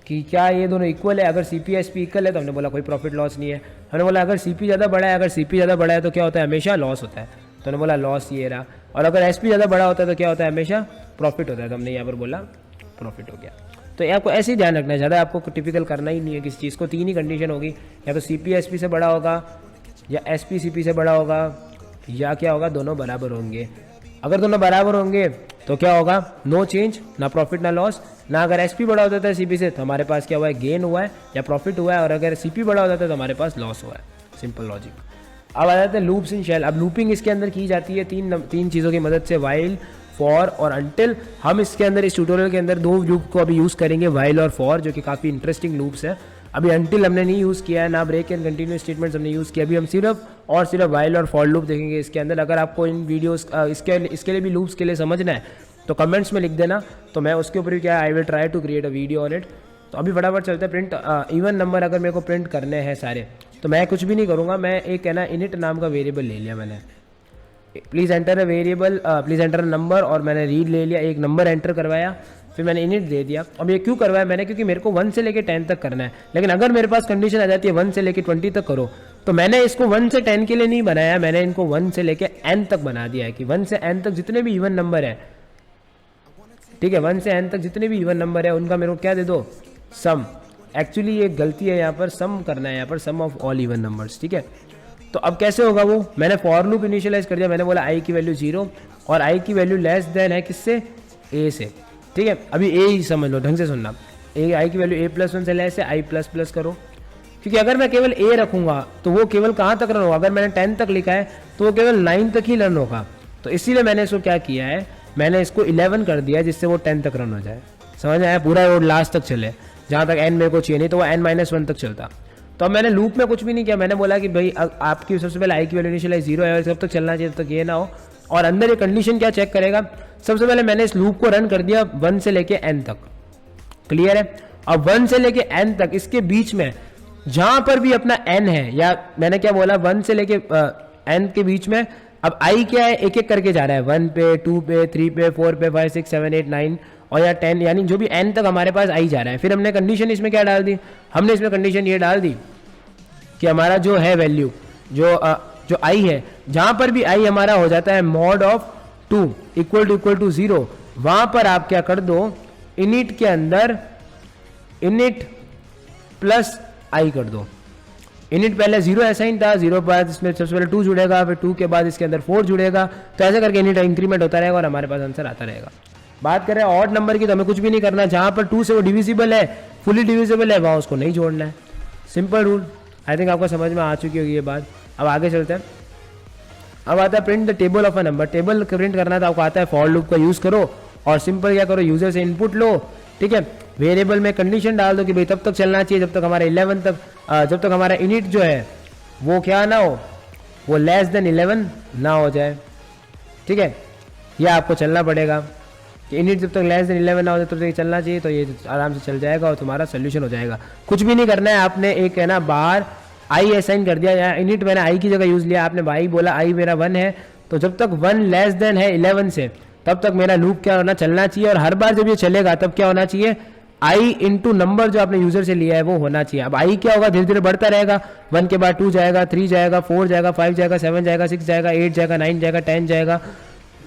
कि क्या ये दोनों इक्वल है। अगर CP SP इक्वल है तो हमने बोला कोई प्रॉफिट लॉस नहीं है। हमने बोला अगर CP ज़्यादा बड़ा है, अगर CP ज़्यादा बड़ा है तो क्या होता है, हमेशा लॉस होता है, तो हमने बोला लॉस ये रहा। और अगर SP ज़्यादा बड़ा होता है तो क्या होता है, हमेशा प्रॉफिट होता है, तो हमने यहाँ पर बोला प्रॉफिट हो गया। तो ये आपको ऐसे ही ध्यान रखना है, ज़्यादा आपको टिपिकल करना ही नहीं है किसी चीज़ को। 3 ही कंडीशन होगी, या तो CP SP से बड़ा होगा, या SP CP से बड़ा होगा, या क्या होगा, दोनों बराबर होंगे। अगर दोनों बराबर होंगे तो क्या होगा, नो चेंज, ना प्रॉफिट ना लॉस। ना अगर SP बड़ा होता है CP से तो हमारे पास क्या हुआ है, गेन हुआ है या प्रॉफिट हुआ है, और अगर CP बड़ा होता है तो हमारे पास लॉस हुआ है। Simple logic. अब आ जाते हैं लूप्स इन शेल। अब लूपिंग इसके अंदर की जाती है तीन चीज़ों की मदद से, वाइल, फॉर और अनटिल। हम इसके अंदर इस ट्यूटोरियल के अंदर 2 लूप को अभी यूज़ करेंगे, वाइल और फॉर, जो कि काफ़ी इंटरेस्टिंग लूप्स है। अभी अनटिल हमने नहीं यूज़ किया है, ना ब्रेक एंड कंटिन्यू स्टेटमेंट्स हमने यूज़ किया। अभी हम सिर्फ वाइल और फॉर लूप देखेंगे इसके अंदर। अगर आपको इन वीडियोस इसके लिए भी लूप्स के लिए समझना है तो कमेंट्स में लिख देना, तो मैं उसके ऊपर भी क्या I will try to create a video on it. तो अभी फटाफट चलते हैं। प्रिंट इवन नंबर अगर मेरे को प्रिंट करने हैं सारे, तो मैं कुछ भी नहीं करूँगा, मैं एक है ना इनिट नाम का वेरिएबल ले लिया मैंने, please enter a variable, please enter a number, और मैंने रीड ले लिया, एक नंबर एंटर करवाया, फिर मैंने इनिट दे दिया। अब ये क्यों करवाया मैंने, क्योंकि मेरे को 1 से लेके 10 तक करना है, लेकिन अगर मेरे पास कंडीशन आ जाती है 1 से लेके 20 तक करो, तो मैंने इसको 1 से 10 के लिए नहीं बनाया, मैंने इनको 1 से लेके n तक बना दिया है कि 1 से n तक जितने भी इवन नंबर है, ठीक है, 1 से n तक जितने भी इवन नंबर है उनका मेरे को क्या दे दो, सम। एक्चुअली ये गलती है, यहाँ पर सम करना है, यहाँ पर सम ऑफ ऑल इवन नंबर्स, ठीक है। तो अब कैसे होगा वो, मैंने फॉर लूप इनिशियलाइज कर दिया, मैंने बोला i की वैल्यू 0 और i की वैल्यू लेस देन है किससे, a से, ठीक है। अभी a ही समझ लो, ढंग से सुनना, i की वैल्यू a+1 से लेस है, i++ करो, क्योंकि अगर मैं केवल a रखूंगा तो वो केवल कहाँ तक रन होगा, अगर मैंने 10 तक लिखा है तो वो केवल 9 तक ही रन होगा, तो इसीलिए मैंने इसको क्या किया है, मैंने इसको 11 कर दिया जिससे वो 10 तक रन हो जाए। समझ आया, पूरा रोड लास्ट तक चले, जहाँ तक n मेरे को चाहिए नहीं तो वो n-1 तक चलता। तो अब मैंने लूप में कुछ भी नहीं किया, मैंने बोला कि भाई आपकी सबसे पहले i की वैल्यू इनिशियलाइज 0 है और जब तक चलना चाहिए तब तक ये ना हो, और अंदर ये कंडीशन क्या चेक करेगा, सबसे पहले मैंने इस लूप को रन कर दिया 1 से लेके n तक, क्लियर है। अब 1 से लेके n तक इसके बीच में जहां पर भी अपना n है, या मैंने क्या बोला 1 से लेके n के बीच में, अब i क्या है, एक एक करके जा रहा है, 1 पे, 2 पे, 3 पे, 4 पे, 5, 6, 7, 8, 9 और या 10, यानी जो भी n तक हमारे पास i जा रहा है। फिर हमने कंडीशन इसमें क्या डाल दी, हमने इसमें कंडीशन ये डाल दी कि हमारा जो है वैल्यू जो i है, जहां पर भी i हमारा हो जाता है mod ऑफ 2 इक्वल टू 0, वहां पर आप क्या कर दो, इनिट के अंदर इनिट प्लस i कर दो। इनिट पहले 0 असाइन था, 0 बाद इसमें सबसे पहले 2 जुड़ेगा, फिर 2 के बाद इसके अंदर 4 जुड़ेगा, तो ऐसे करके इनिट इंक्रीमेंट होता रहेगा और हमारे पास आंसर आता रहेगा। बात करें ऑड नंबर की, तो हमें कुछ भी नहीं करना, जहां पर 2 से वो डिविजिबल है, फुली डिविजिबल है, वहां उसको नहीं जोड़ना है, सिंपल रूल। आई थिंक आपको समझ में आ चुकी होगी ये बात। अब आगे चलते हैं। अब आता है print the table of a number. Table print करना था आपको आता है, फॉर लूप का यूज करो और सिंपल क्या करो, यूजर से इनपुट लो, ठीक है। वेरिएबल में कंडीशन डाल दो कि भाई तब तक चलना चाहिए जब तक हमारा 11 तक, जब तक हमारा इनिट जो है वो क्या ना हो, वो लेस देन 11 ना हो जाए, ठीक है। ये आपको चलना पड़ेगा कि इनिट जब तक लेस देन 11 ना हो जाए तब तक चलना चाहिए, तो ये आराम से चल जाएगा और तुम्हारा सोल्यूशन हो जाएगा। कुछ भी नहीं करना है, आपने एक है ना बाहर आई असाइन कर दिया, या इनिट मैंने आई की जगह यूज लिया, आपने भाई बोला आई मेरा 1 है, तो जब तक 1 लेस देन है 11 से तब तक मेरा लूप क्या होना, चलना चाहिए, और हर बार जब ये चलेगा तब क्या होना चाहिए, आई इंटू नंबर जो आपने यूजर से लिया है वो होना चाहिए। अब आई क्या होगा, धीरे धीरे बढ़ता रहेगा, 1 के बाद 2 जाएगा, 3 जाएगा, 4 जाएगा, 5 जाएगा, 7 जाएगा, 6 जाएगा, 8 जाएगा, 9 जाएगा, 10 जाएगा।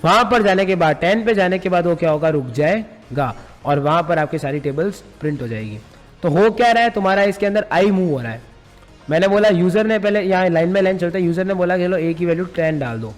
वहां पर जाने के बाद 10 पे जाने के बाद वो क्या होगा, रुक जाएगा और वहां पर आपकी सारी टेबल्स प्रिंट हो जाएगी। तो हो क्या रहा है तुम्हारा, इसके अंदर आई मूव हो रहा है। मैंने बोला यूजर ने, पहले यहाँ लाइन बाय लाइन चलता है, यूजर ने बोला चलो ए की वैल्यू 10 डाल दो,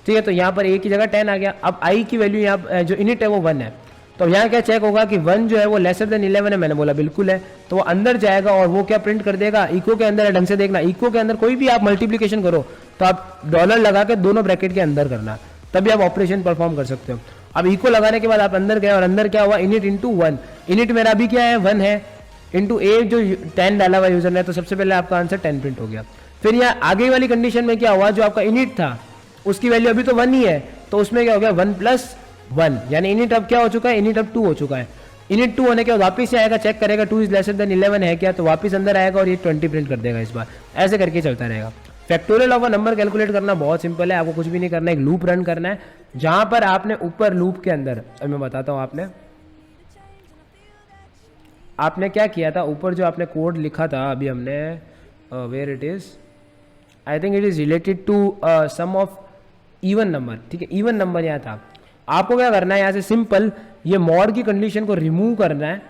ठीक है, तो यहाँ पर ए की जगह 10 आ गया। अब आई की वैल्यू यहाँ जो इनिट है वो 1 है, तो यहाँ क्या चेक होगा कि 1 जो है वो लेसर देन 11 है, मैंने बोला बिल्कुल है, तो वो अंदर जाएगा और वो क्या प्रिंट कर देगा, इको के अंदर है। ढंग से देखना, इको के अंदर कोई भी आप मल्टीप्लीकेशन करो तो आप डॉलर लगा के दोनों ब्रैकेट के अंदर करना, तभी आप ऑपरेशन परफॉर्म कर सकते हो। अब इको लगाने के बाद आप अंदर गए और अंदर क्या हुआ, इनिट इंटू 1, इनिट मेरा अभी क्या है 1 है, इंटू ए जो 10 डाला हुआ यूजर ने, तो सबसे पहले आपका आंसर 10 प्रिंट हो गया। फिर यहाँ आगे वाली कंडीशन में क्या हुआ, जो आपका इनिट था उसकी वैल्यू अभी तो 1 ही है, तो उसमें क्या हो गया 1 + 1, यानी इनिट अब क्या हो चुका है, इनिट अब 2 हो चुका है। इनिट 2 होने के बाद वापस से आएगा, चेक करेगा 2 इज लेसर देन 11 है क्या, तो वापस अंदर आएगा और ये 20 प्रिंट कर देगा इस बार। ऐसे करके चलता रहेगा। Factorial of a number calculate करना बहुत सिंपल है, आपको कुछ भी नहीं करना है, एक लूप रन करना है, जहां पर आपने ऊपर लूप के अंदर, मैं बताता हूं आपने क्या किया था, ऊपर जो आपने कोड लिखा था अभी हमने, where it is, I think it is related to some of even number, ठीक है, इवन नंबर यहाँ था। आपको क्या करना है, यहाँ से सिंपल ये मॉड की कंडीशन को रिमूव करना है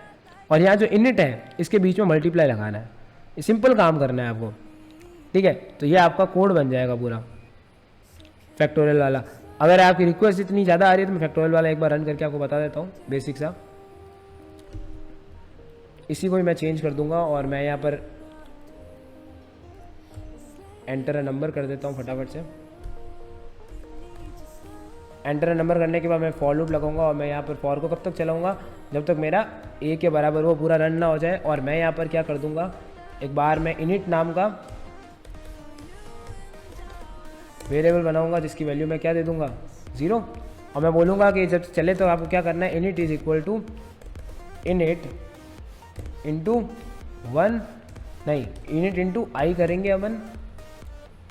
और यहाँ जो इनिट है इसके बीच में मल्टीप्लाई लगाना है, ये सिंपल काम करना है आपको, ठीक है। तो ये आपका कोड बन जाएगा पूरा फैक्टोरियल वाला। अगर आपकी रिक्वेस्ट इतनी ज़्यादा आ रही है तो मैं फैक्टोरियल वाला एक बार रन करके आपको बता देता हूँ बेसिक सा। इसी को ही मैं चेंज कर दूंगा और मैं यहाँ पर एंटर अ नंबर कर देता हूँ फटाफट से। एंटर अ नंबर करने के बाद मैं फॉर लूप लगाऊंगा और मैं यहाँ पर फॉर को कब तक चलाऊंगा, जब तक मेरा ए के बराबर वो पूरा रन ना हो जाए। और मैं यहाँ पर क्या कर दूंगा, एक बार मैं इनिट नाम का वेरिएबल बनाऊंगा जिसकी वैल्यू मैं क्या दे दूंगा 0, और मैं बोलूँगा कि जब चले तो आपको क्या करना है, init is equal to init into 1 नहीं, इनिट इंटू आई करेंगे अपन,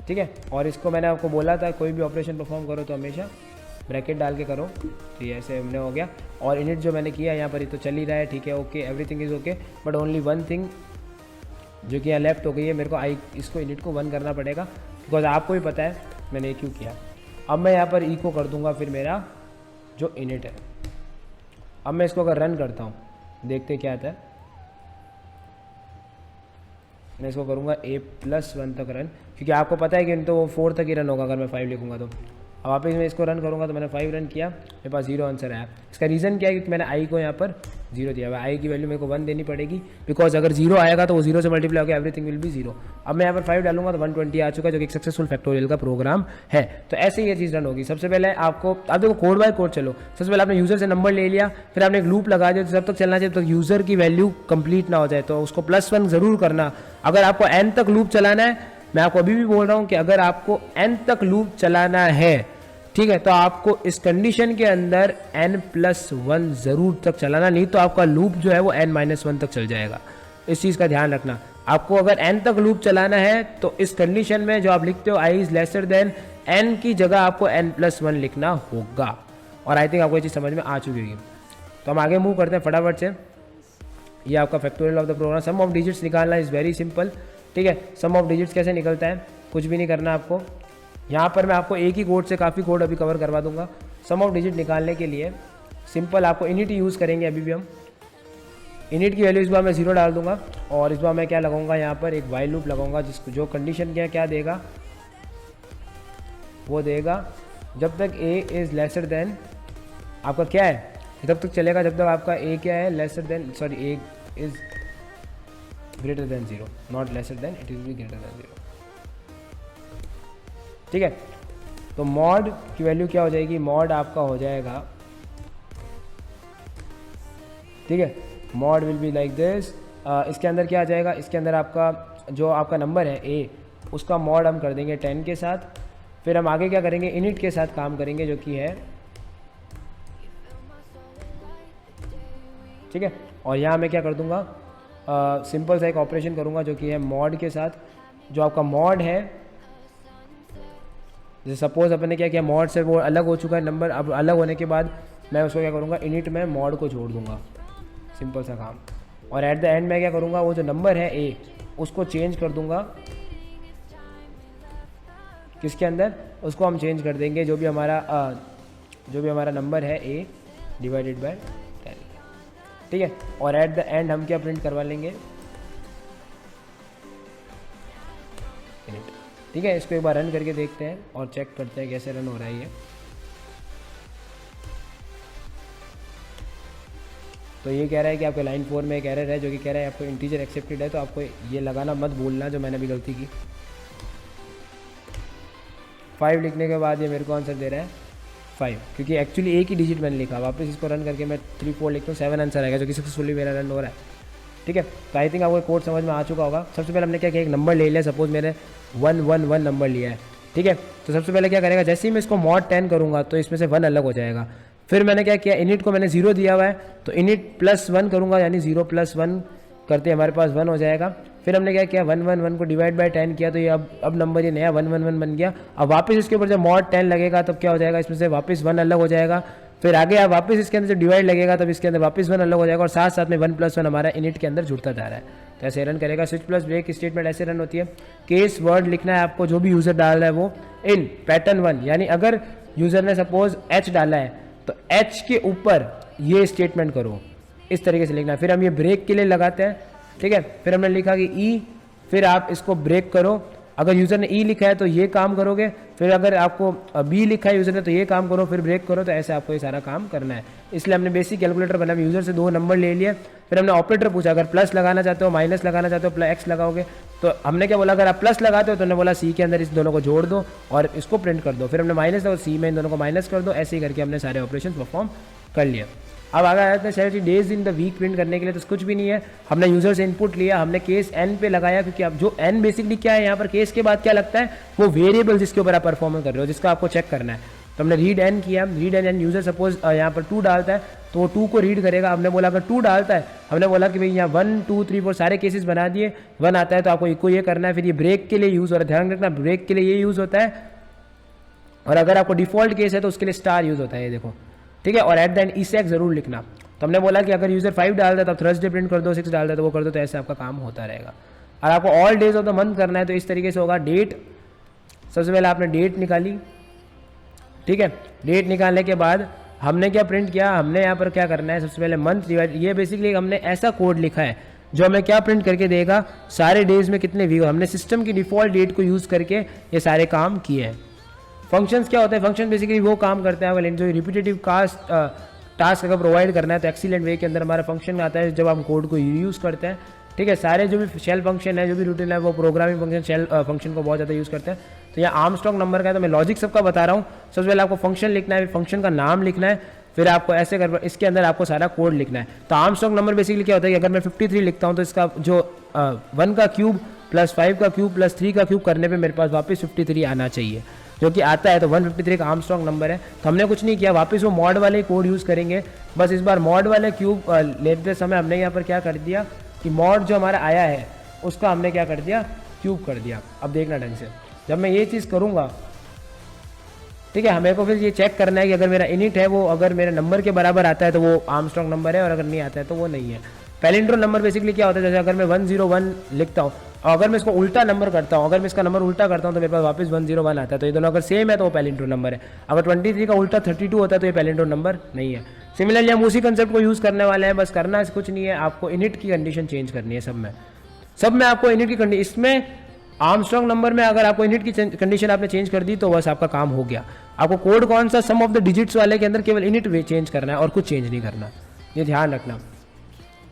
ठीक है। और इसको मैंने आपको बोला था कोई भी ऑपरेशन परफॉर्म करो तो हमेशा ब्रैकेट डाल के करो, तो ये ऐसे हमने हो गया। और इनिट जो मैंने किया यहाँ पर ये तो चल ही रहा है, ठीक है, okay, everything is okay, but only one thing जो कि यहाँ लेफ्ट हो गई है, मेरे को इसको इनिट को 1 करना पड़ेगा, बिकॉज आपको भी पता है मैंने ये क्यों किया। अब मैं यहाँ पर ई को कर दूंगा फिर मेरा जो इनिट है। अब मैं इसको अगर रन करता हूँ, देखते क्या आता है। मैं इसको करूँगा A+1 तक रन, क्योंकि आपको पता है कि तो वो 4 तक ही रन होगा अगर मैं 5 लिखूँगा तो। अब वापस मैं इसको रन करूँगा तो मैंने 5 रन किया, मेरे पास 0 आंसर आया। इसका रीज़न क्या है, क्योंकि मैंने आई को यहाँ पर 0 दिया हुआ है। आई की वैल्यू मेरे को 1 देनी पड़ेगी, बिकॉज अगर 0 आएगा तो वो 0 से मल्टीप्लाई होकर एवरीथिंग विल बी 0। अब मैं यहाँ पर 5 डालूंगा तो 120 आ चुका है, जो कि एक सक्सेसफुल फैक्टोरियल का प्रोग्राम है। तो ऐसे ही ये चीज़ रन होगी। सबसे पहले आपको, अब देखो कोड बाय कोड चलो, सबसे पहले आपने यूज़र से नंबर ले लिया, फिर आपने एक लूप लगा दिया, तो जब तक चलना चाहिए तो यूज़र की वैल्यू कंप्लीट ना हो जाए, तो उसको +1 ज़रूर करना। अगर आपको n तक लूप चलाना है, मैं आपको अभी भी बोल रहा हूँ कि अगर आपको n तक लूप चलाना है, ठीक है, तो आपको इस कंडीशन के अंदर n+1 ज़रूर तक चलाना, नहीं तो आपका लूप जो है वो n-1 तक चल जाएगा। इस चीज़ का ध्यान रखना। आपको अगर n तक लूप चलाना है तो इस कंडीशन में जो आप लिखते हो i is lesser than n की जगह आपको n+1 लिखना होगा। और आई थिंक आपको ये चीज़ समझ में आ चुकी होगी। तो हम आगे मूव करते हैं फटाफट से। ये आपका factorial of the program. Sum of digits निकालना इज़ वेरी सिंपल, ठीक है। सम ऑफ डिजिट्स कैसे निकलता है, कुछ भी नहीं करना आपको। यहाँ पर मैं आपको एक ही कोड से काफ़ी कोड अभी कवर करवा दूंगा। सम ऑफ डिजिट निकालने के लिए सिंपल आपको इनिट यूज़ करेंगे। अभी भी हम इनिट की वैल्यू इस बार मैं 0 डाल दूंगा, और इस बार मैं क्या लगाऊंगा, यहाँ पर एक वाइल लूप लगाऊंगा, जिसको जो कंडीशन क्या देगा, वो देगा जब तक a इज़ लेसर देन आपका क्या है, तब तक चलेगा जब तक आपका a क्या है, lesser than, sorry, a is greater than 0, not lesser than, it is be greater than 0, ठीक है। तो मॉड की वैल्यू क्या हो जाएगी, मॉड आपका हो जाएगा, ठीक है, mod will be like this. इसके अंदर क्या आ जाएगा, इसके अंदर आपका जो आपका नंबर है a, उसका मॉड हम कर देंगे 10 के साथ। फिर हम आगे क्या करेंगे, इनिट के साथ काम करेंगे, जो कि है, ठीक है। और यहाँ मैं क्या कर दूंगा, सिंपल सा एक ऑपरेशन करूँगा, जो कि है मॉड के साथ। जो आपका मॉड है, जैसे सपोज अपन ने क्या किया, मॉड से वो अलग हो चुका है नंबर, अब अलग होने के बाद मैं उसको क्या करूँगा, इनिट में मॉड को जोड़ दूंगा, सिंपल सा काम। और एट द एंड मैं क्या करूँगा, वो जो नंबर है a, उसको चेंज कर दूंगा, किसके अंदर, उसको हम चेंज कर देंगे जो भी हमारा नंबर है a डिवाइडेड बाय 10, ठीक है। और एट द एंड हम क्या प्रिंट करवा लेंगे, ठीक है। इसको एक बार रन करके देखते हैं और चेक करते हैं कैसे रन हो रहा है ये। तो ये कह रहा है कि आपके लाइन 4 में एक एरर है, जो कि कह रहा है आपको इंटीजर एक्सेप्टेड है, तो आपको ये लगाना मत भूलना, जो मैंने भी गलती की। 5 लिखने के बाद ये मेरे को आंसर दे रहा है 5, क्योंकि एक्चुअली एक ही डिजिट मैंने लिखा। वापस इसको रन करके मैं 3 4 लिखता हूँ, 7 आंसर आएगा, जो कि सक्सेसफुली मेरा रन हो रहा है, ठीक है। तो आई थिंक आपको कोड समझ में आ चुका होगा। सबसे पहले हमने क्या किया, एक नंबर ले लिया, सपोज मैंने 111 नंबर लिया है, ठीक है। तो सबसे पहले क्या करेगा, जैसे ही मैं इसको मॉड 10 करूँगा तो इसमें से 1 अलग हो जाएगा। फिर मैंने क्या किया, इनिट को मैंने 0 दिया हुआ है, तो इनिट +1 करूँगा, यानी 0 + 1 करते हमारे पास 1 हो जाएगा। फिर हमने क्या किया, 111 को डिवाइड बाय 10 किया, तो ये अब नंबर ये नया 111 बन गया। अब वापस इसके ऊपर जब मॉड 10 लगेगा तब क्या हो जाएगा, इसमें से वापस 1 अलग हो जाएगा। फिर आगे आप वापस इसके अंदर डिवाइड लगेगा, तब इसके अंदर वापस 1 अलग हो जाएगा, और साथ साथ में 1 + 1 हमारा इनिट के अंदर जुड़ता जा रहा है। तो ऐसे रन करेगा। स्विच प्लस ब्रेक स्टेटमेंट ऐसे रन होती है। केस वर्ड लिखना है आपको, जो भी यूज़र डाल रहा है वो इन पैटर्न 1, यानी अगर यूज़र ने सपोज h डाला है तो h के ऊपर ये स्टेटमेंट करो, इस तरीके से लिखना है। फिर हम ये ब्रेक के लिए लगाते हैं, ठीक है। फिर हमने लिखा कि ई, फिर आप इसको ब्रेक करो। अगर यूज़र ने ई लिखा है तो ये काम करोगे, फिर अगर आपको बी लिखा है यूज़र ने तो ये काम करो, फिर ब्रेक करो। तो ऐसे आपको ये सारा काम करना है। इसलिए हमने बेसिक कैलकुलेटर बना, यूज़र से 2 नंबर ले लिए। फिर हमने ऑपरेटर पूछा, अगर प्लस लगाना चाहते हो, माइनस लगाना चाहते हो, एक्स लगाओगे। तो हमने क्या बोला, अगर आप प्लस लगाते हो तो हमने बोला सी के अंदर इस दोनों को जोड़ दो और इसको प्रिंट कर दो। फिर हमने माइनस और सी में इन दोनों को माइनस कर दो। ऐसे ही करके हमने सारे ऑपरेशन परफॉर्म कर लिए। अब आगे आते हैं 70 days in the week print करने के लिए। तो कुछ भी नहीं है, हमने यूजर से इनपुट लिया, हमने केस एन पे लगाया, क्योंकि अब जो एन बेसिकली क्या है यहाँ पर केस के बाद क्या लगता है, वो वेरिएबल जिसके ऊपर आप परफॉर्म कर रहे हो, जिसका आपको चेक करना है। तो हमने रीड एन किया, रीड एन यूजर सपोज यहाँ पर 2 डालता है तो वो 2 को रीड करेगा। हमने बोला अगर 2 डालता है, हमने बोला कि भाई यहाँ 1 2 3 4 सारे केसेस बना दिए, 1 आता है तो आपको इको ये करना है। फिर ये ब्रेक के लिए यूज़ हो रहा है, ध्यान रखना ब्रेक के लिए ये यूज़ होता है, और अगर आपको डिफॉल्ट केस है तो उसके लिए स्टार यूज़ होता है, ये देखो ठीक है। और एट द एंड ईसेक जरूर लिखना। तो हमने बोला कि अगर यूजर 5 डालता है तो आप थर्सडे प्रिंट कर दो, 6 डालता है तो वो कर दो, तो ऐसे आपका काम होता रहेगा। और आपको all days of the month करना है तो इस तरीके से होगा। डेट, सबसे पहले आपने डेट निकाली, ठीक है। डेट निकालने के बाद हमने क्या प्रिंट किया, हमने यहाँ पर क्या करना है, सबसे पहले मंथ डिवाइड, ये बेसिकली हमने ऐसा कोड लिखा है जो हमें क्या प्रिंट करके देगा, सारे डेज में कितने व्यू। हमने सिस्टम की डिफॉल्ट डेट को यूज़ करके ये सारे काम किए हैं। फंक्शंस क्या होता है, फंक्शन बेसिकली वो काम करते हैं जो रिपीटेटिव टास्क अगर प्रोवाइड करना है तो एक्सीलेंट वे के अंदर हमारा फंक्शन आता है जब हम कोड को यूज़ करते हैं, ठीक है। सारे जो भी शेल फंक्शन है, जो भी रूटीन है, वो प्रोग्रामिंग फंक्शन शेल फंक्शन को बहुत ज़्यादा यूज़ करते हैं। तो यहाँ आर्मस्ट्रांग नंबर का है, तो मैं लॉजिक सबका बता रहा हूँ। सबसे पहले आपको फंक्शन लिखना है, फंक्शन का नाम लिखना है, फिर आपको ऐसे कर इसके अंदर आपको सारा कोड लिखना है। तो आर्मस्ट्रांग नंबर बेसिकली क्या होता है कि अगर मैं 53 लिखता हूँ तो इसका जो 1 का क्यूब प्लस 5 का क्यूब प्लस 3 का क्यूब करने पे मेरे पास वापस 53 आना चाहिए, जो कि आता है। तो 153 का आर्मस्ट्रांग नंबर है। तो हमने कुछ नहीं किया, वापस वो मॉड वाले कोड यूज़ करेंगे। बस इस बार मॉड वाले क्यूब लेते समय हमने यहाँ पर क्या कर दिया कि मॉड जो हमारा आया है उसका हमने क्या कर दिया, क्यूब कर दिया। अब देखना ढंग से, जब मैं ये चीज़ करूँगा, ठीक है, हमें को फिर ये चेक करना है कि अगर मेरा इनिट है वो अगर मेरे नंबर के बराबर आता है तो वो आर्मस्ट्रांग नंबर है, और अगर नहीं आता है तो वो नहीं है। पैलिंड्रोम नंबर बेसिकली क्या होता है, जैसे अगर मैं 101 लिखता हूँ और अगर मैं इसको उल्टा नंबर करता हूँ, अगर मैं इसका नंबर उल्टा करता हूँ तो मेरे पास वापस 101 आता है। तो ये दोनों अगर सेम है तो वो पैलिंड्रोम नंबर है। अगर 23 का उल्टा 32 होता है तो ये पैलिंड्रोम नंबर नहीं है। सिमिलरली हम उसी कंसेप्ट को यूज़ करने वाले हैं, बस करना है कुछ नहीं है, आपको इनिट की कंडीशन चेंज करनी है। सब में आपको इनिट की कंडीशन, इसमें आर्मस्ट्रांग नंबर में अगर आपको इनिट की कंडीशन आपने चेंज कर दी तो बस आपका काम हो गया। आपको कोड कौन सा, सम ऑफ द डिजिट्स वाले के अंदर केवल इनिट चेंज करना है और कुछ चेंज नहीं करना, ये ध्यान रखना।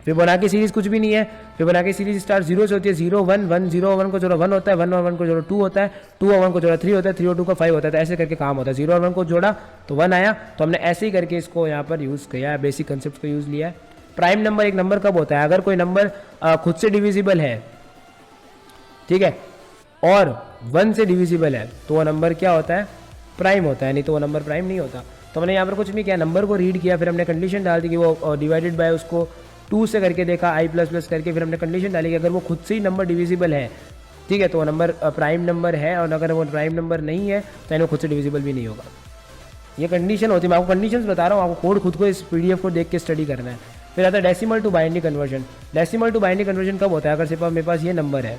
फिबोनाची सीरीज कुछ भी नहीं है। फिबोनाची सीरीज स्टार्ट 0 से होती है, 0 1 1 0 1 को जोड़ो 1 होता है, 1 और 1 को जोड़ो 2 होता है, 2 और 1 को जोड़ा 3 होता है, 3 और 2 का 5 होता है। तो ऐसे करके काम होता है। 0 और 1 को जोड़ा तो 1 आया, तो हमने ऐसे ही करके इसको यहाँ पर यूज़ किया है, बेसिक कंसेप्ट को यूज़ लिया है। प्राइम नंबर, एक नंबर कब होता है, अगर कोई नंबर खुद से डिविजिबल है, ठीक है, और 1 से डिविजिबल है तो वो नंबर क्या होता है, प्राइम होता है, नहीं तो वो नंबर प्राइम नहीं होता। तो हमने यहाँ पर कुछ नहीं किया, नंबर को रीड किया, फिर हमने कंडीशन डाल दी कि वो डिवाइडेड बाय उसको 2 से करके देखा, i++ करके, फिर हमने कंडीशन डाली कि अगर वो खुद से ही नंबर डिविजिबल है, ठीक है, तो वो नंबर प्राइम नंबर है, और अगर वो प्राइम नंबर नहीं है तो वो खुद से डिविजिबल भी नहीं होगा। ये कंडीशन होती है, मैं आपको कंडीशंस बता रहा हूँ, आपको कोड खुद को इस PDF को देख के स्टडी करना है। फिर आता है decimal to binary conversion. Decimal to binary conversion कब होता है, अगर सिर्फ मेरे पास ये नंबर है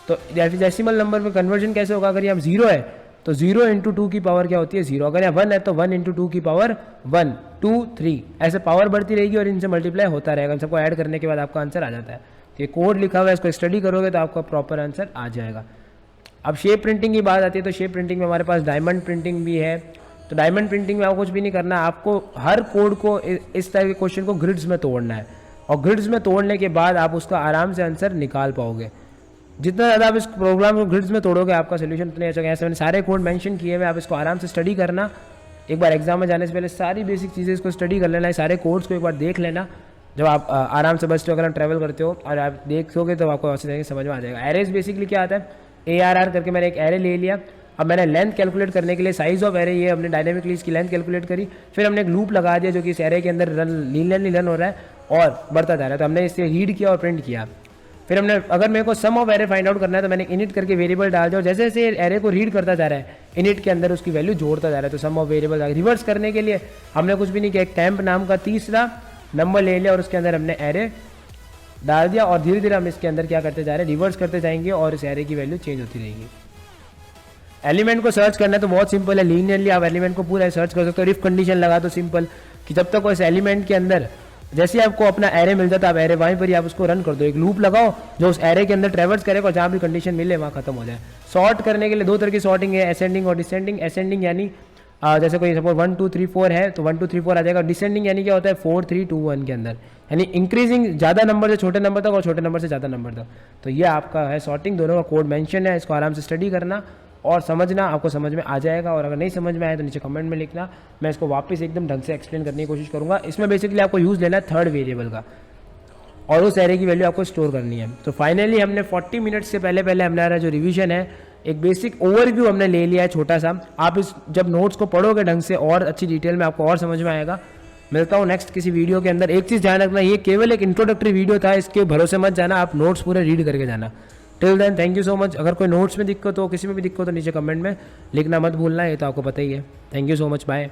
तो डेसिमल नंबर में कन्वर्जन कैसे होगा, अगर यहाँ 0 है तो 0 × 2 की पावर क्या होती है, 0। अगर यहाँ 1 है तो 1 × 2 की पावर 1 2 3, ऐसे पावर बढ़ती रहेगी और इनसे मल्टीप्लाई होता रहेगा। इन सबको ऐड करने के बाद आपका आंसर आ जाता है। ये कोड लिखा हुआ है, इसको स्टडी करोगे तो आपका प्रॉपर आंसर आ जाएगा। अब शेप प्रिंटिंग की बात आती है, तो शेप प्रिंटिंग में हमारे पास डायमंड प्रिंटिंग भी है। तो डायमंड प्रिंटिंग में आपको कुछ भी नहीं करना, आपको हर कोड को इस तरह के क्वेश्चन को ग्रिड्स में तोड़ना है, और ग्रिड्स में तोड़ने के बाद आप उसका आराम से आंसर निकाल पाओगे। जितना ज़्यादा आप इस प्रोग्राम को ग्रिड्स में तोड़ोगे आपका सोल्यूशन उतने अच्छा होगा। ऐसे मैंने सारे कोड मेंशन किए हुए, आप इसको आराम से स्टडी करना। एक बार एग्जाम में जाने से पहले सारी बेसिक चीज़ें इसको स्टडी कर लेना, सारे कोड्स को एक बार देख लेना। जब आप आराम से बस अगर ट्रैवल करते हो और आप देखोगे तो आपको अच्छी तरीके से समझ में आ जाएगा। एरेज बेसिकली क्या आता है, ARR करके मैंने एक एरे ले लिया। अब मैंने लेंथ कैलकुलेट करने के लिए साइज ऑफ एरे, ये हमने डायनेमिकली इसकी लेंथ कैलकुलेट करी। फिर हमने एक लूप लगा दिया जो कि इस एरे के अंदर लीनियरली रन हो रहा है और बढ़ता जा रहा है। तो हमने इसे रीड किया और प्रिंट किया। फिर हमने, अगर मेरे को सम ऑफ एरे फाइंड आउट करना है तो मैंने इनिट करके वेरिएबल डाल दिया, और जैसे जैसे एरे को रीड करता जा रहा है इनिट के अंदर उसकी वैल्यू जोड़ता जा रहा है। तो सम ऑफ वेरिएबल रिवर्स करने के लिए हमने कुछ भी नहीं किया, एक टेम्प नाम का तीसरा नंबर ले लिया और उसके अंदर हमने एरे डाल दिया, और धीरे धीरे हम इसके अंदर क्या करते जा रहे हैं, रिवर्स करते जाएंगे और इस एरे की वैल्यू चेंज होती रहेगी। एलिमेंट को सर्च करना है तो बहुत सिंपल है, लीनियरली आप एलिमेंट को पूरा सर्च कर सकते हो। इफ कंडीशन लगा तो सिंपल कि जब तक उस एलिमेंट के अंदर, जैसे ही आपको अपना एरे मिल जाता है, आप एरे वहीं पर ही आप उसको रन कर दो। एक लूप लगाओ जो उस एरे के अंदर ट्रेवर्स करेगा और जहाँ भी कंडीशन मिले वहाँ खत्म हो जाए। सॉर्ट करने के लिए 2 तरह की सॉर्टिंग है, असेंडिंग और डिसेंडिंग। असेंडिंग यानी जैसे कोई सपोज 1 2 3 4 है तो 1 2 3 4 आ जाएगा। डिसेंडिंग यानी क्या होता है, 4 3 2 1 के अंदर, यानी इंक्रीजिंग ज़्यादा नंबर से छोटे नंबर तक और छोटे नंबर से ज़्यादा नंबर तक। तो ये आपका है सॉर्टिंग, दोनों का कोड मेंशन है। इसको आराम से स्टडी करना और समझना, आपको समझ में आ जाएगा। और अगर नहीं समझ में आए तो नीचे कमेंट में लिखना, मैं इसको वापस एकदम ढंग से एक्सप्लेन करने की कोशिश करूँगा। इसमें बेसिकली आपको यूज़ लेना है थर्ड वेरिएबल का, और उस एरे की वैल्यू आपको स्टोर करनी है। तो फाइनली हमने 40 मिनट से पहले हमारा जो रिवीजन है एक बेसिक ओवरव्यू हमने ले लिया है छोटा सा। आप इस जब नोट्स को पढ़ोगे ढंग से और अच्छी डिटेल में आपको और समझ में आएगा। मिलता हूँ नेक्स्ट किसी वीडियो के अंदर। एक चीज़ ध्यान रखना, ये केवल एक इंट्रोडक्टरी वीडियो था, इसके भरोसे मत जाना, आप नोट्स पूरे रीड करके जाना। Till then thank you so much. अगर कोई नोट्स में दिक्कत हो, किसी में भी दिक्कत हो, नीचे कमेंट में लिखना मत भूलना, ये तो आपको पता ही है। Thank you so much, bye.